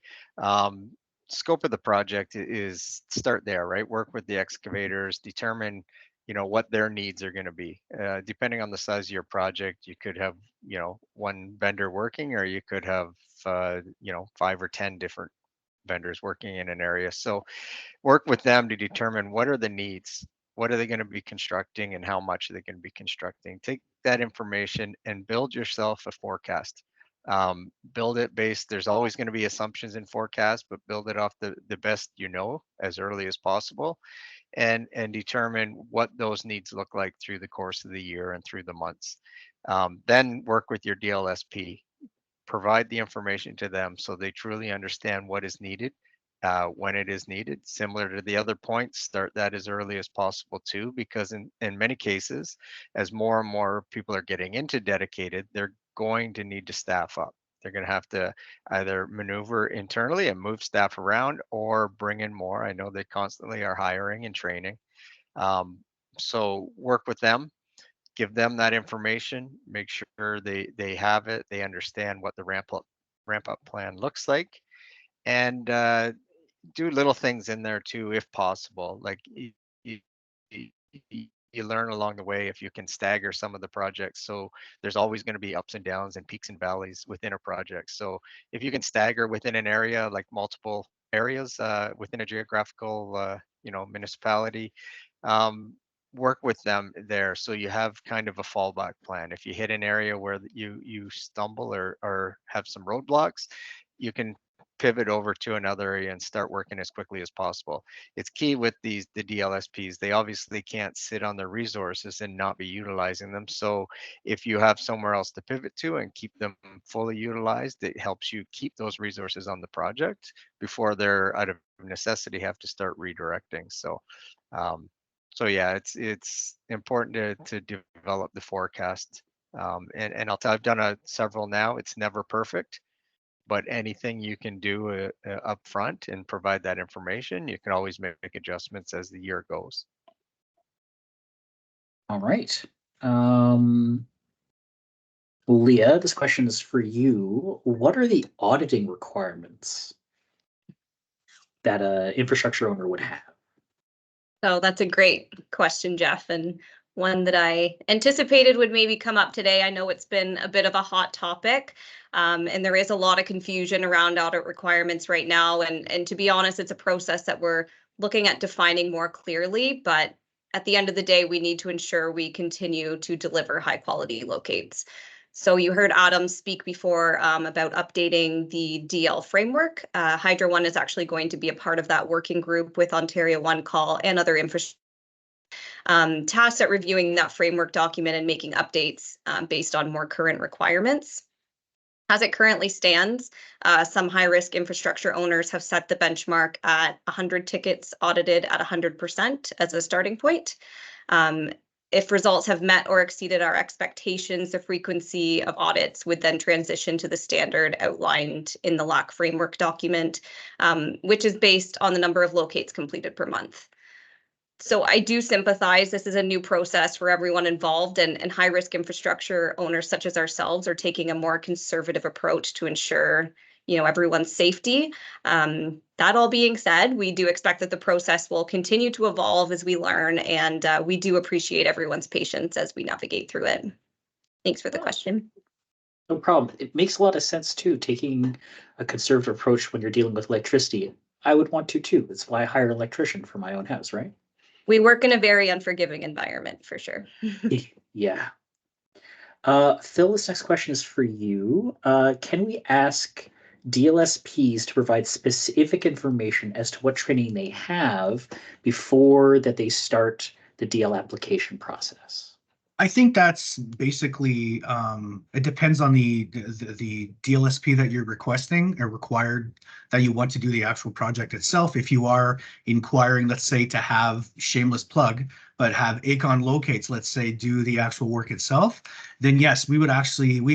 Scope of the project is start there, right? Work with the excavators, determine, what their needs are going to be. Depending on the size of your project, you could have, one vendor working, or you could have, 5 or 10 different vendors working in an area. So work with them to determine what are the needs, what are they going to be constructing, and how much are they going to be constructing. Take that information and build yourself a forecast. Build it based, there's always going to be assumptions in forecast, but build it off the best as early as possible, and determine what those needs look like through the course of the year and through the months. Then work with your DLSP, provide the information to them so they truly understand what is needed, when it is needed. Similar to the other points, start that as early as possible too, because in many cases, as more and more people are getting into dedicated, they're going to need to staff up. They're going to have to either maneuver internally and move staff around, or bring in more. I know they constantly are hiring and training. So work with them, give them that information, make sure they have it, they understand what the ramp up plan looks like, and do little things in there too, if possible. Like you, you learn along the way if you can stagger some of the projects. So there's always going to be ups and downs and peaks and valleys within a project. So if you can stagger within an area, like multiple areas within a geographical, municipality, um, work with them there, so you have kind of a fallback plan. If you hit an area where you stumble or have some roadblocks, you can pivot over to another area and start working as quickly as possible. It's key with the DLSPs. They obviously can't sit on their resources and not be utilizing them. So if you have somewhere else to pivot to and keep them fully utilized, it helps you keep those resources on the project before they're out of necessity have to start redirecting. Um, so yeah, it's important to develop the forecast. And I've done several now. It's never perfect, but anything you can do up front and provide that information, you can always make adjustments as the year goes. All right. Leah, this question is for you. What are the auditing requirements that an infrastructure owner would have? So that's a great question, Jeff, and one that I anticipated would maybe come up today. I know it's been a bit of a hot topic, and there is a lot of confusion around audit requirements right now. And to be honest, it's a process that we're looking at defining more clearly. But at the end of the day, we need to ensure we continue to deliver high quality locates. So you heard Adam speak before about updating the DL framework. Hydro One is actually going to be a part of that working group with Ontario One Call and other infrastructure tasked at reviewing that framework document and making updates based on more current requirements. As it currently stands, some high-risk infrastructure owners have set the benchmark at 100 tickets audited at 100% as a starting point. If results have met or exceeded our expectations, the frequency of audits would then transition to the standard outlined in the LAC framework document, which is based on the number of locates completed per month. So I do sympathize. This is a new process for everyone involved, and high-risk infrastructure owners such as ourselves are taking a more conservative approach to ensure, everyone's safety. That all being said, we do expect that the process will continue to evolve as we learn, and we do appreciate everyone's patience as we navigate through it. Thanks for the question. No problem. It makes a lot of sense too, taking a conservative approach when you're dealing with electricity. I would want to too. That's why I hired an electrician for my own house, right? We work in a very unforgiving environment, for sure. Yeah. Phil, this next question is for you. Can we ask DLSPs to provide specific information as to what training they have before that they start the DL application process? I think that's basically it depends on the DLSP that you're requesting or required that you want to do the actual project itself. If you are inquiring, let's say, to have shameless plug, but have Acon Locates, let's say, do the actual work itself, then yes, we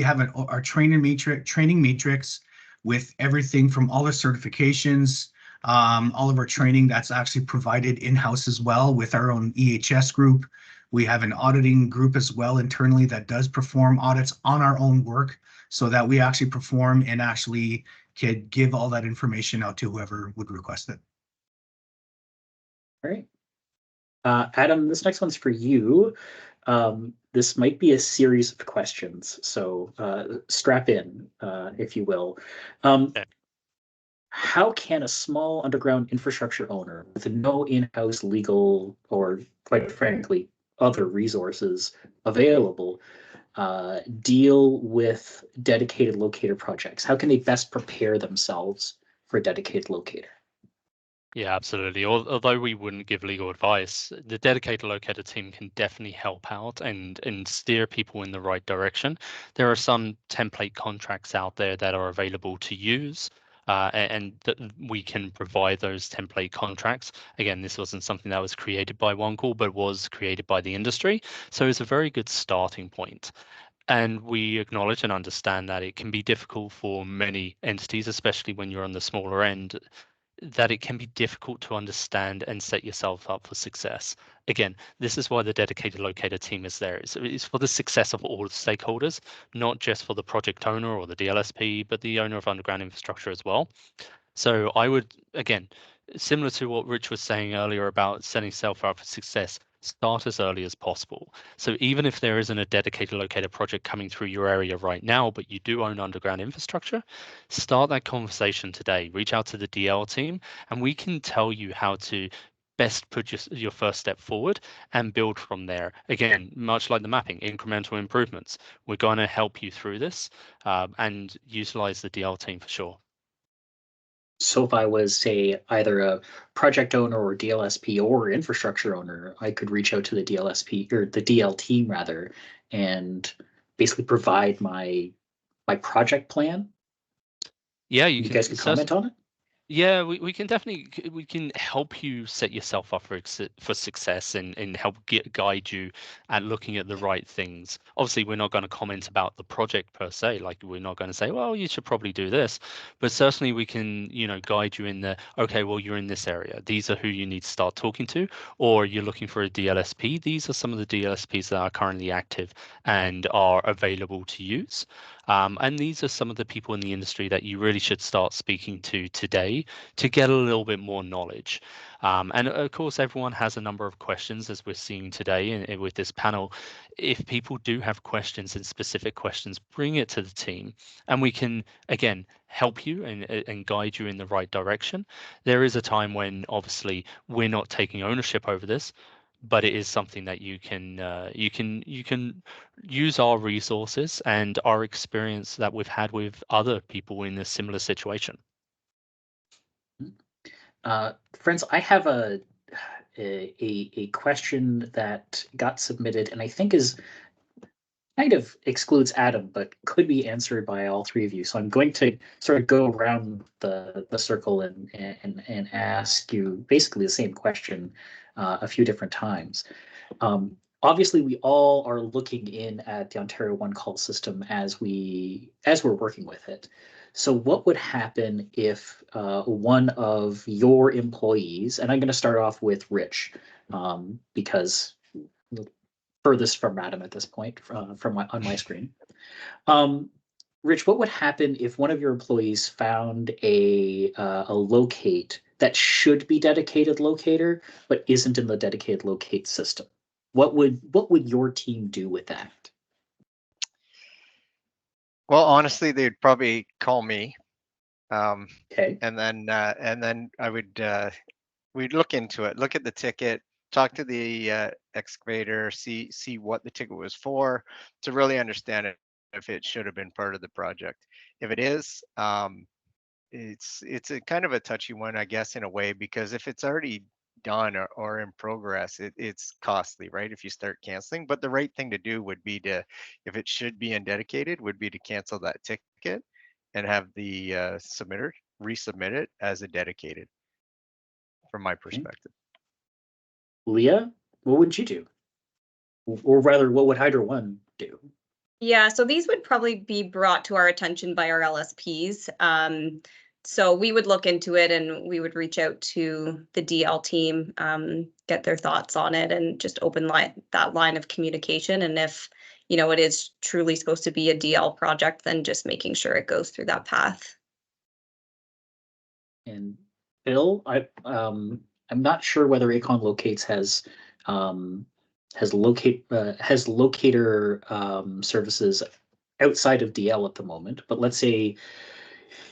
have our training matrix with everything from all the certifications, all of our training that's actually provided in-house as well with our own EHS group. We have an auditing group as well internally that does perform audits on our own work so that we actually perform and actually could give all that information out to whoever would request it. All right. Adam, this next one's for you. This might be a series of questions, so strap in, if you will. Okay. How can a small underground infrastructure owner with no in-house legal or, quite frankly, other resources available deal with dedicated locator projects? How can they best prepare themselves for a dedicated locator? Yeah, absolutely. Although we wouldn't give legal advice, the dedicated locator team can definitely help out and steer people in the right direction. There are some template contracts out there that are available to use. And we can provide those template contracts. Again, this wasn't something that was created by OneCall, but was created by the industry. So it's a very good starting point. And we acknowledge and understand that it can be difficult for many entities, especially when you're on the smaller end, that it can be difficult to understand and set yourself up for success. Again, this is why the dedicated locator team is there. It's for the success of all stakeholders, not just for the project owner or the DLSP, but the owner of underground infrastructure as well. So I would, again, similar to what Rich was saying earlier about setting yourself up for success, start as early as possible. So even if there isn't a dedicated locator project coming through your area right now, but you do own underground infrastructure, start that conversation today. Reach out to the DL team, and we can tell you how to best put your first step forward and build from there. Again, much like the mapping, incremental improvements. We're going to help you through this and utilize the DL team for sure. So if I was, say, either a project owner or DLSP or infrastructure owner, I could reach out to the DLSP or the DL team rather, and basically provide my project plan. Yeah, you guys could comment on it. Yeah, we can definitely we can help you set yourself up for success and help guide you at looking at the right things. Obviously, we're not going to comment about the project per se, like we're not going to say, well, you should probably do this, but certainly we can, guide you in the, okay, well, you're in this area. These are who you need to start talking to, or you're looking for a DLSP. These are some of the DLSPs that are currently active and are available to use. And these are some of the people in the industry that you really should start speaking to today to get a little bit more knowledge. And of course, everyone has a number of questions, as we're seeing today with this panel. If people do have questions and specific questions, bring it to the team, and we can, again, help you and guide you in the right direction. There is a time when, obviously, we're not taking ownership over this, but it is something that you can use our resources and our experience that we've had with other people in a similar situation. Friends, I have a question that got submitted and I think is kind of excludes Adam, but could be answered by all three of you. So I'm going to sort of go around the circle and ask you basically the same question a few different times. Obviously, we all are looking in at the Ontario One Call system as we're working with it. So what would happen if one of your employees, and I'm going to start off with Rich, because furthest from Adam at this point on my screen. Rich, what would happen if one of your employees found a locate that should be dedicated locator but isn't in the dedicated locate system? What would your team do with that? Well, honestly, they'd probably call me. Okay. And then I would we'd look into it, look at the ticket, talk to the excavator, see what the ticket was for, to really understand it, if it should have been part of the project. If it is, it's a kind of a touchy one, I guess, in a way, because if it's already done or in progress, it's costly, right? If you start canceling, but the right thing to do would be to, if it should be in dedicated, would be to cancel that ticket and have the submitter resubmit it as a dedicated, from my perspective. Leah, what would you do? Or rather, what would Hydro One do? Yeah, so these would probably be brought to our attention by our LSPs. So we would look into it and we would reach out to the DL team, get their thoughts on it, and just open that line of communication. And if, you know, it is truly supposed to be a DL project, then just making sure it goes through that path. And Bill, I'm not sure whether Acon Locates has locator services outside of DL at the moment. But let's say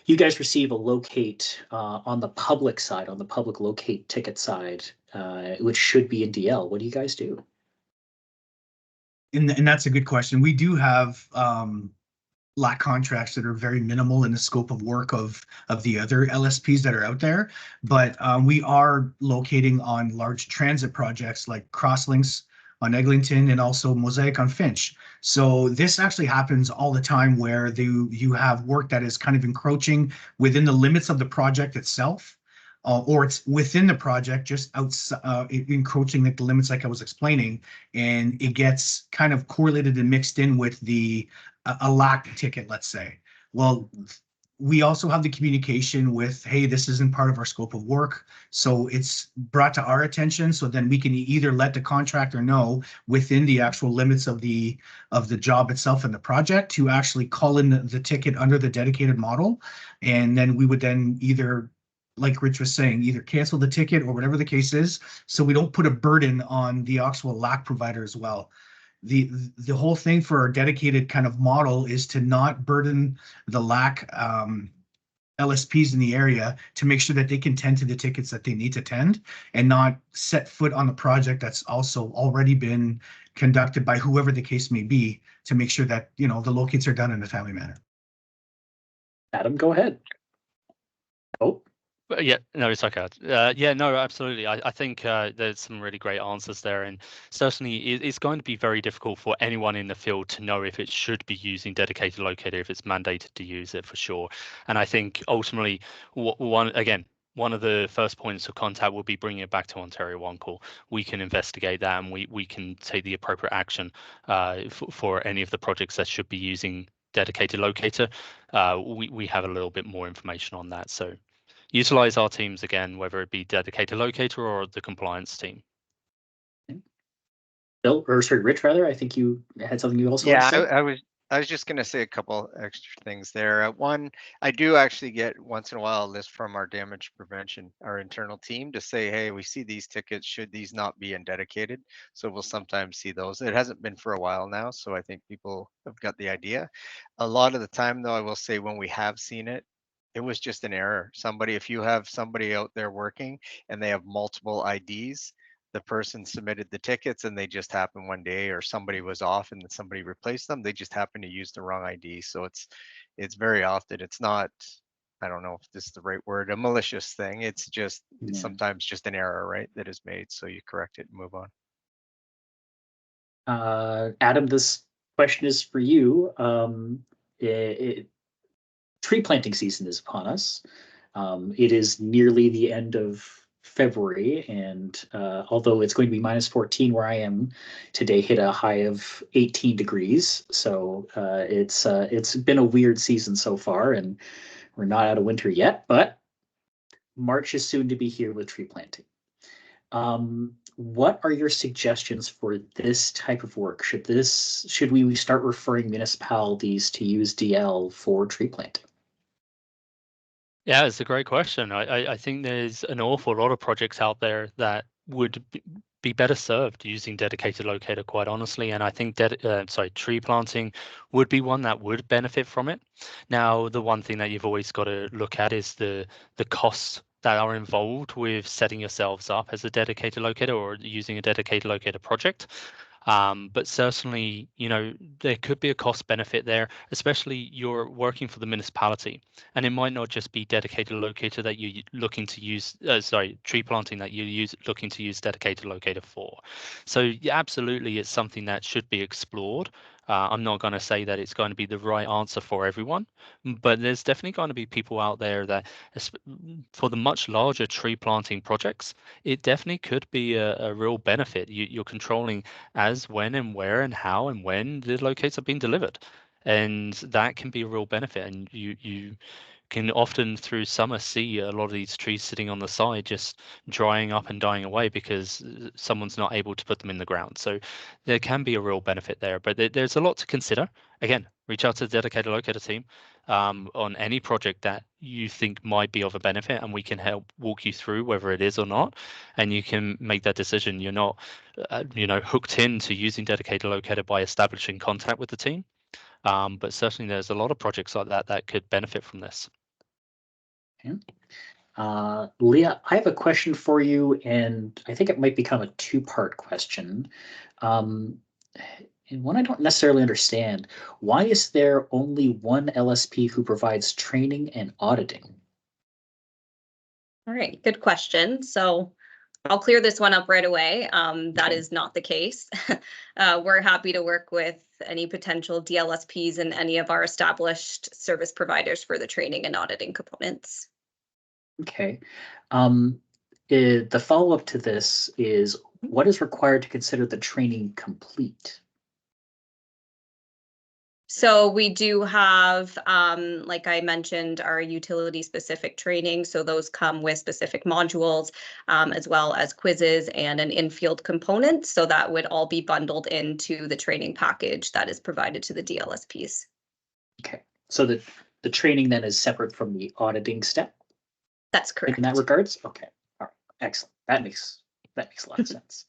you guys receive a locate on the public side, on the public locate ticket side, which should be in DL. What do you guys do? And that's a good question. We do have LAC contracts that are very minimal in the scope of work of the other LSPs that are out there, but we are locating on large transit projects like Crosslinks on Eglinton and also Mosaic on Finch. So this actually happens all the time where you have work that is kind of encroaching within the limits of the project itself, or it's within the project, just outside, encroaching the limits like I was explaining, and it gets kind of correlated and mixed in with a LAC ticket, let's say. Well, we also have the communication with, hey, this isn't part of our scope of work. So it's brought to our attention. So then we can either let the contractor know within the actual limits of the job itself and the project to actually call in the ticket under the dedicated model. And then we would then either, like Rich was saying, either cancel the ticket or whatever the case is. So we don't put a burden on the actual LAC provider as well. The whole thing for our dedicated kind of model is to not burden the LAC LSPs in the area, to make sure that they can tend to the tickets that they need to tend and not set foot on the project that's also already been conducted by whoever the case may be, to make sure that, you know, the locates are done in a timely manner. Adam, go ahead. Oh. Yeah, no, it's okay. Yeah, no, absolutely. I think there's some really great answers there, and certainly it's going to be very difficult for anyone in the field to know if it should be using dedicated locator, if it's mandated to use it, for sure. And I think ultimately, one of the first points of contact will be bringing it back to Ontario One Call. We can investigate that, and we can take the appropriate action for any of the projects that should be using dedicated locator. We have a little bit more information on that, so utilize our teams again, whether it be dedicated locator or the compliance team. Bill, or sorry, Rich, rather, I think you had something you also Yeah, want to say? I was just going to say a couple extra things there. One, I do actually get once in a while a list from our damage prevention, our internal team, to say, hey, we see these tickets, should these not be in dedicated? So we'll sometimes see those. It hasn't been for a while now, so I think people have got the idea. A lot of the time, though, I will say when we have seen it, it was just an error. If you have somebody out there working and they have multiple IDs, the person submitted the tickets and they just happened one day, or somebody was off and somebody replaced them. They just happened to use the wrong ID. So it's very often, it's not, I don't know if this is the right word, a malicious thing. It's just sometimes just an error, right, that is made. So you correct it and move on. Adam, this question is for you. Tree planting season is upon us. It is nearly the end of February, and although it's going to be minus 14 where I am today, hit a high of 18 degrees. So it's been a weird season so far, and we're not out of winter yet, but March is soon to be here with tree planting. What are your suggestions for this type of work? Should we start referring municipalities to use DL for tree planting? Yeah, it's a great question. I think there's an awful lot of projects out there that would be better served using dedicated locator, quite honestly. And I think tree planting would be one that would benefit from it. Now, the one thing that you've always got to look at is the costs that are involved with setting yourselves up as a dedicated locator or using a dedicated locator project. But certainly, you know, there could be a cost benefit there, especially you're working for the municipality, and it might not just be dedicated locator that you're looking to use, tree planting that you're looking to use dedicated locator for. So yeah, absolutely, it's something that should be explored. I'm not going to say that it's going to be the right answer for everyone, but there's definitely going to be people out there that, for the much larger tree planting projects, it definitely could be a real benefit. You're controlling as, when, and where, and how, and when the locates are being delivered, and that can be a real benefit. And you can often through summer see a lot of these trees sitting on the side just drying up and dying away because someone's not able to put them in the ground. So there can be a real benefit there, but there's a lot to consider. Again, reach out to the dedicated locator team on any project that you think might be of a benefit, and we can help walk you through whether it is or not, and you can make that decision. You're not hooked into using dedicated locator by establishing contact with the team, but certainly there's a lot of projects like that that could benefit from this. Okay. Leah, I have a question for you, and I think it might become a two-part question. And one I don't necessarily understand. Why is there only one LSP who provides training and auditing? All right, good question. So I'll clear this one up right away. That is not the case. We're happy to work with any potential DLSPs and any of our established service providers for the training and auditing components. Okay. The follow-up to this is, what is required to consider the training complete? So we do have, like I mentioned, our utility-specific training. So those come with specific modules, as well as quizzes and an in-field component. So that would all be bundled into the training package that is provided to the DLSPs. Okay, so the training then is separate from the auditing step? That's correct. In that regards? Okay, all right, excellent. That makes a lot of sense.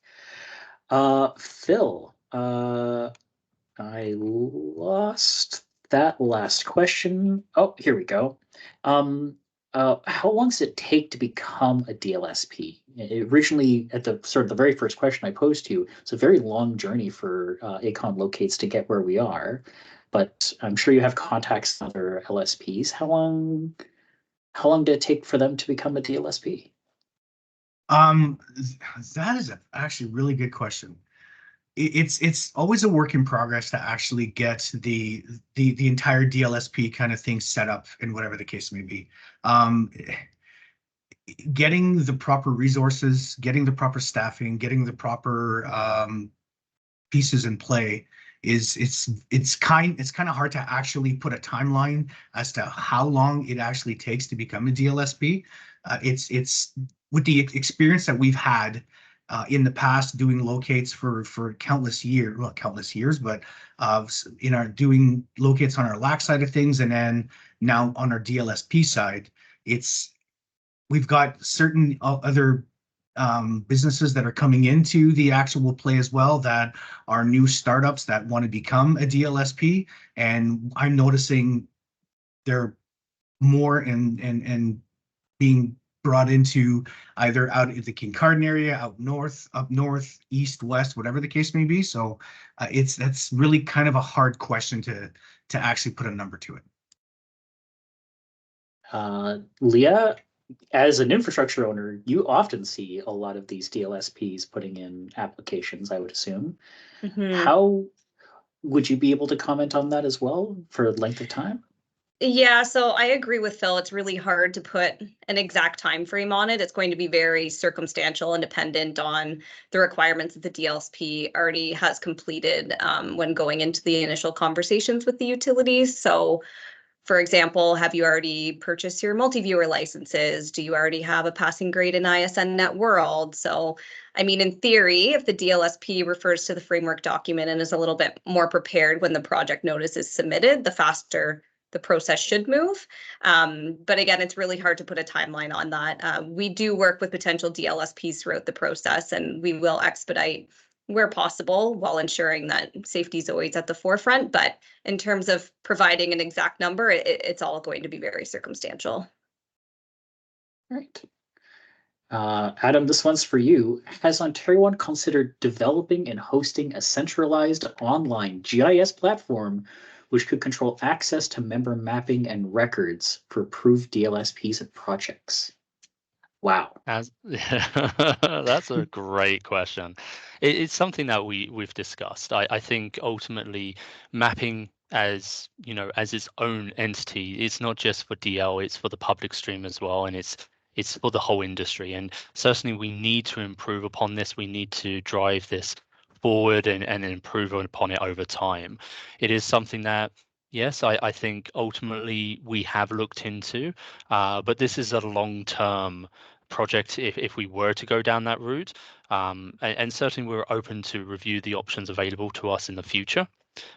Phil, I lost that last question. Oh, here we go. How long does it take to become a DLSP? Originally, at the sort of the very first question I posed to you, it's a very long journey for ACON Locates to get where we are, but I'm sure you have contacts with other LSPs. How long did it take for them to become a DLSP? That is actually a really good question. It's always a work in progress to actually get the entire DLSP kind of thing set up, and whatever the case may be. Getting the proper resources, getting the proper staffing, getting the proper pieces in play it's kind of hard to actually put a timeline as to how long it actually takes to become a DLSP. It's with the experience that we've had in the past doing locates for countless years, but doing locates on our LAC side of things, and then now on our DLSP side, we've got certain other businesses that are coming into the actual play as well, that are new startups that want to become a DLSP, and I'm noticing they're more and being brought into either out in the Kincardine area, out north, up north, east, west, whatever the case may be. So that's really kind of a hard question to actually put a number to it. Leah, as an infrastructure owner, you often see a lot of these DLSPs putting in applications, I would assume. Mm-hmm. How would you be able to comment on that as well for length of time? Yeah, so I agree with Phil. It's really hard to put an exact time frame on it. It's going to be very circumstantial and dependent on the requirements that the DLSP already has completed when going into the initial conversations with the utilities. So, for example, have you already purchased your multi-viewer licenses? Do you already have a passing grade in ISN Net World? So, I mean, in theory, if the DLSP refers to the framework document and is a little bit more prepared when the project notice is submitted, the faster the process should move. But again, it's really hard to put a timeline on that. We do work with potential DLSPs throughout the process, and we will expedite where possible while ensuring that safety is always at the forefront. But in terms of providing an exact number, it's all going to be very circumstantial. Right. Adam, this one's for you. Has Ontario One considered developing and hosting a centralized online GIS platform which could control access to member mapping and records for approved DLSPs and projects? Wow. That's a great question. It's something that we've discussed. I think ultimately mapping as as its own entity, it's not just for DL, it's for the public stream as well, and it's for the whole industry. And certainly we need to improve upon this. We need to drive this forward and improve upon it over time. It is something that, yes, I think ultimately we have looked into, but this is a long-term project if we were to go down that route. And certainly we're open to review the options available to us in the future,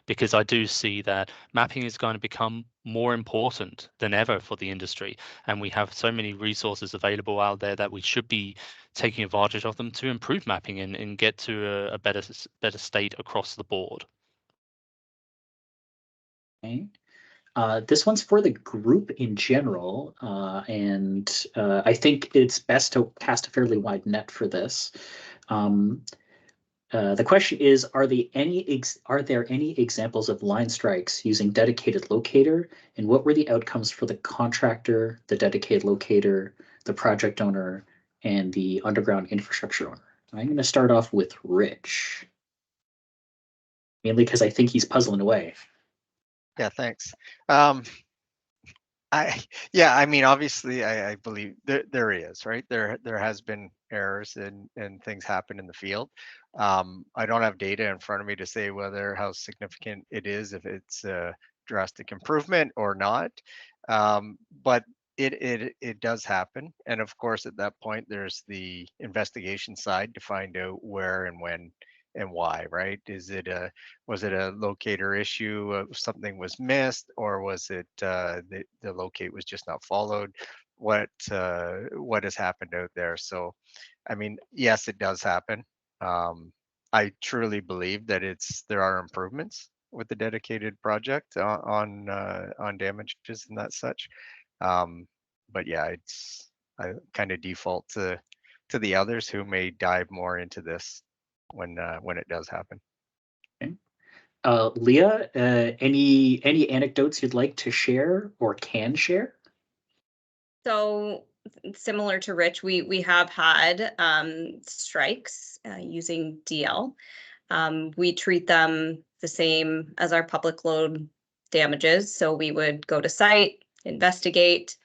because I do see that mapping is going to become more important than ever for the industry. And we have so many resources available out there that we should be taking advantage of them to improve mapping and get to a better state across the board. Okay. This one's for the group in general, and I think it's best to cast a fairly wide net for this. The question is, are there any examples of line strikes using dedicated locator, and what were the outcomes for the contractor, the dedicated locator, the project owner, and the underground infrastructure owner? I'm going to start off with Rich, mainly because I think he's puzzling away. Yeah, thanks. I mean, obviously, I believe there is, right? There has been errors and things happen in the field. I don't have data in front of me to say how significant it is, if it's a drastic improvement or not. But it does happen, and of course, at that point, there's the investigation side to find out where and when and why, right? Was it a locator issue? Something was missed, or was it the locate was just not followed? What has happened out there? So, I mean, yes, it does happen. I truly believe that there are improvements with the dedicated project on damages and that such. But yeah, I kind of default to the others who may dive more into this when it does happen. Okay. Leah, any anecdotes you'd like to share or can share? So similar to Rich, we have had strikes using DL. We treat them the same as our public load damages. So we would go to site, investigate,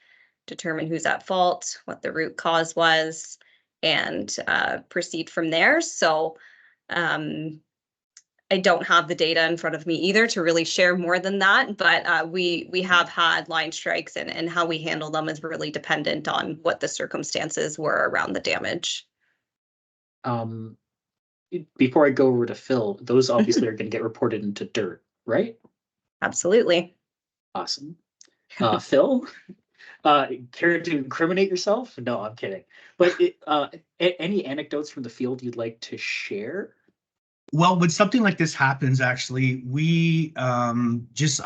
determine who's at fault, what the root cause was, and proceed from there. So I don't have the data in front of me either to really share more than that, but we have had line strikes, and how we handle them is really dependent on what the circumstances were around the damage. Before I go over to Phil, those obviously are going to get reported into dirt, right? Absolutely. Awesome. Phil, care to incriminate yourself? No, I'm kidding. But any anecdotes from the field you'd like to share? Well, when something like this happens, actually, we I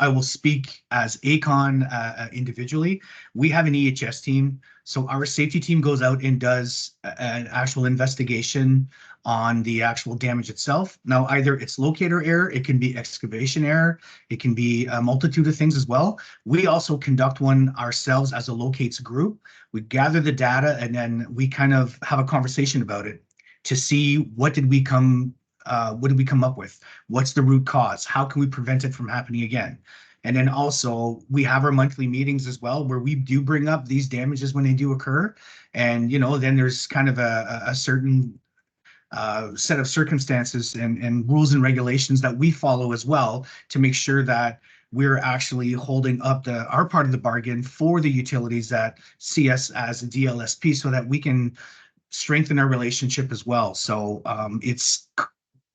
will speak as ACON individually. We have an EHS team. So our safety team goes out and does an actual investigation on the actual damage itself. Now, either it's locator error, it can be excavation error, it can be a multitude of things as well. We also conduct one ourselves as a locates group. We gather the data, and then we kind of have a conversation about it to see what did we come up with? What's the root cause? How can we prevent it from happening again? And then also we have our monthly meetings as well, where we do bring up these damages when they do occur. And, then there's kind of a certain set of circumstances and rules and regulations that we follow as well to make sure that we're actually holding up our part of the bargain for the utilities that see us as a DLSP, so that we can strengthen our relationship as well. So it's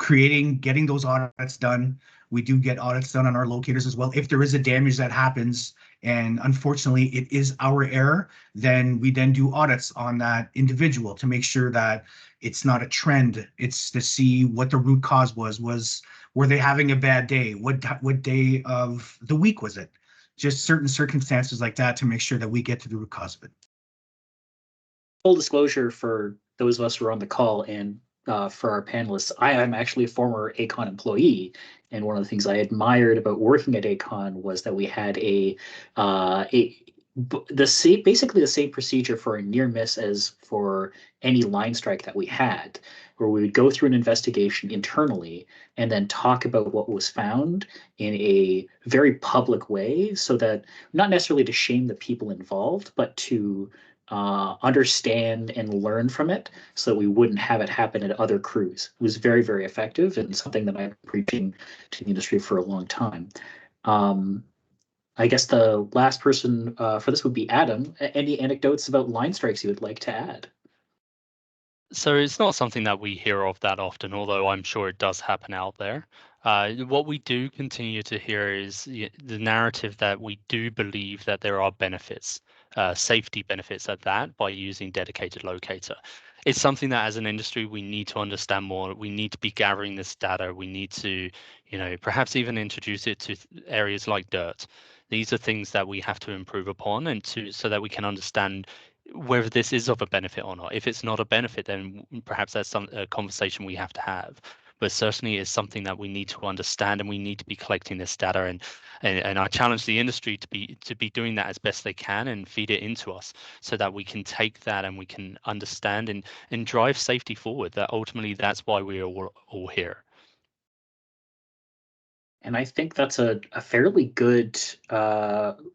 getting those audits done. We do get audits done on our locators as well. If there is a damage that happens, and unfortunately it is our error, then we do audits on that individual to make sure that it's not a trend. It's to see what the root cause was. Were they having a bad day? What day of the week was it? Just certain circumstances like that to make sure that we get to the root cause of it. full disclosure for those of us who are on the call and for our panelists, I am actually a former ACON employee, and one of the things I admired about working at ACON was that we had basically the same procedure for a near miss as for any line strike that we had, where we would go through an investigation internally and then talk about what was found in a very public way, so that not necessarily to shame the people involved, but to understand and learn from it so that we wouldn't have it happen at other crews. It was very, very effective and something that I've been preaching to the industry for a long time. I guess the last person for this would be Adam. Any anecdotes about line strikes you would like to add? So it's not something that we hear of that often, although I'm sure it does happen out there. What we do continue to hear is the narrative that we do believe that there are benefits, safety benefits at that, by using dedicated locator. It's something that as an industry we need to understand more. We need to be gathering this data. We need to, perhaps even introduce it to areas like dirt. These are things that we have to improve upon so that we can understand whether this is of a benefit or not. If it's not a benefit, then perhaps that's a conversation we have to have. But certainly it's something that we need to understand, and we need to be collecting this data. And I challenge the industry to be doing that as best they can and feed it into us, so that we can take that and we can understand and drive safety forward. That ultimately that's why we are all here. And I think that's a fairly good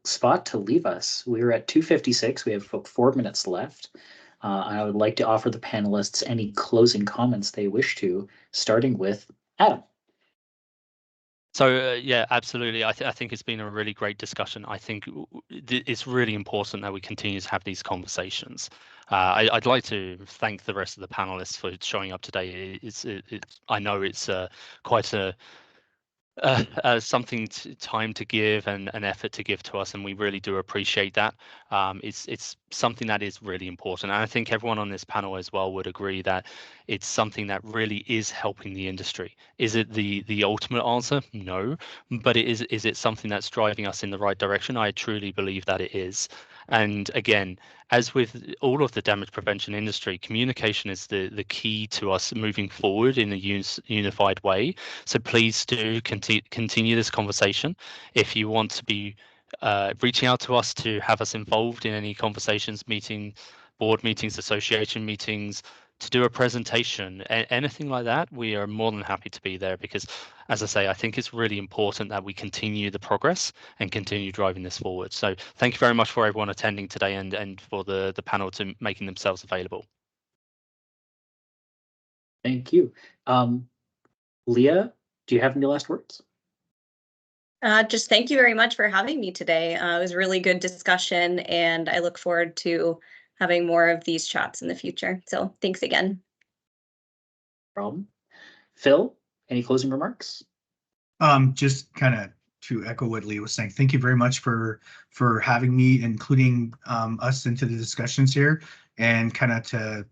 spot to leave us. We're at 2:56. We have about 4 minutes left. I would like to offer the panelists any closing comments they wish to, starting with Adam. So yeah, absolutely. I think it's been a really great discussion. I think it's really important that we continue to have these conversations. I'd like to thank the rest of the panelists for showing up today. I know it's quite a something time to give and an effort to give to us, and we really do appreciate that. It's something that is really important, and I think everyone on this panel as well would agree that it's something that really is helping the industry. Is it the ultimate answer? No, but is it something that's driving us in the right direction? I truly believe that it is. And again, as with all of the damage prevention industry, communication is the key to us moving forward in a unified way. So please do continue this conversation. If you want to be reaching out to us to have us involved in any conversations, board meetings, association meetings, to do a presentation, anything like that, we are more than happy to be there, because, as I say, I think it's really important that we continue the progress and continue driving this forward. So thank you very much for everyone attending today and for the panel to making themselves available. Thank you. Leah, do you have any last words? Just thank you very much for having me today. It was a really good discussion, and I look forward to having more of these chats in the future. So thanks again. No problem. Phil, any closing remarks? Just kind of to echo what Leah was saying, thank you very much for having me, including us into the discussions here, and kind of to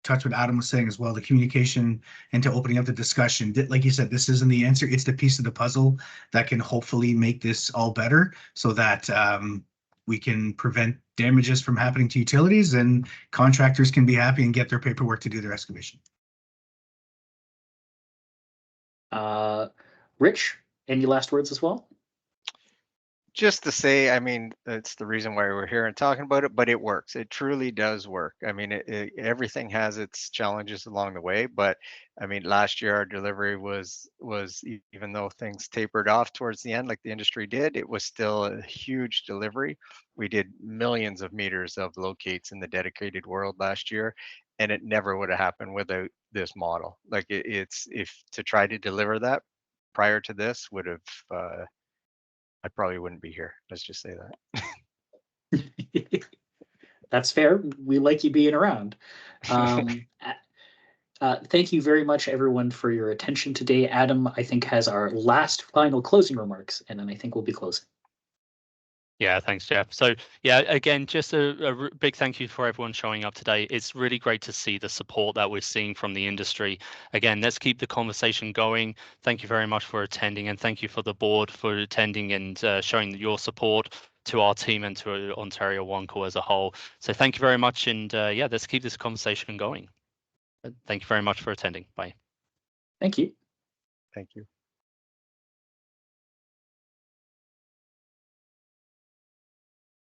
touch what Adam was saying as well, the communication and to opening up the discussion. Like you said, this isn't the answer. It's the piece of the puzzle that can hopefully make this all better, so that we can prevent damages from happening to utilities and contractors can be happy and get their paperwork to do their excavation. Rich, any last words as well? Just to say, I mean, that's the reason why we're here and talking about it, but it works. It truly does work. I mean, everything has its challenges along the way, but I mean, last year our delivery was even though things tapered off towards the end, like the industry did, it was still a huge delivery. We did millions of meters of locates in the dedicated world last year, and it never would have happened without this model. Like it's if to try to deliver that prior to this would have I probably wouldn't be here. Let's just say that. That's fair. We like you being around. Thank you very much, everyone, for your attention today. Adam, I think, has our last final closing remarks, and then I think we'll be closing. Yeah, thanks, Jeff. So yeah, again, just a big thank you for everyone showing up today. It's really great to see the support that we're seeing from the industry. Again, let's keep the conversation going. Thank you very much for attending, and thank you for the board for attending and showing your support. to our team and to Ontario One Call as a whole. So thank you very much, and yeah, let's keep this conversation going. Thank you very much for attending. Bye. Thank you. Thank you.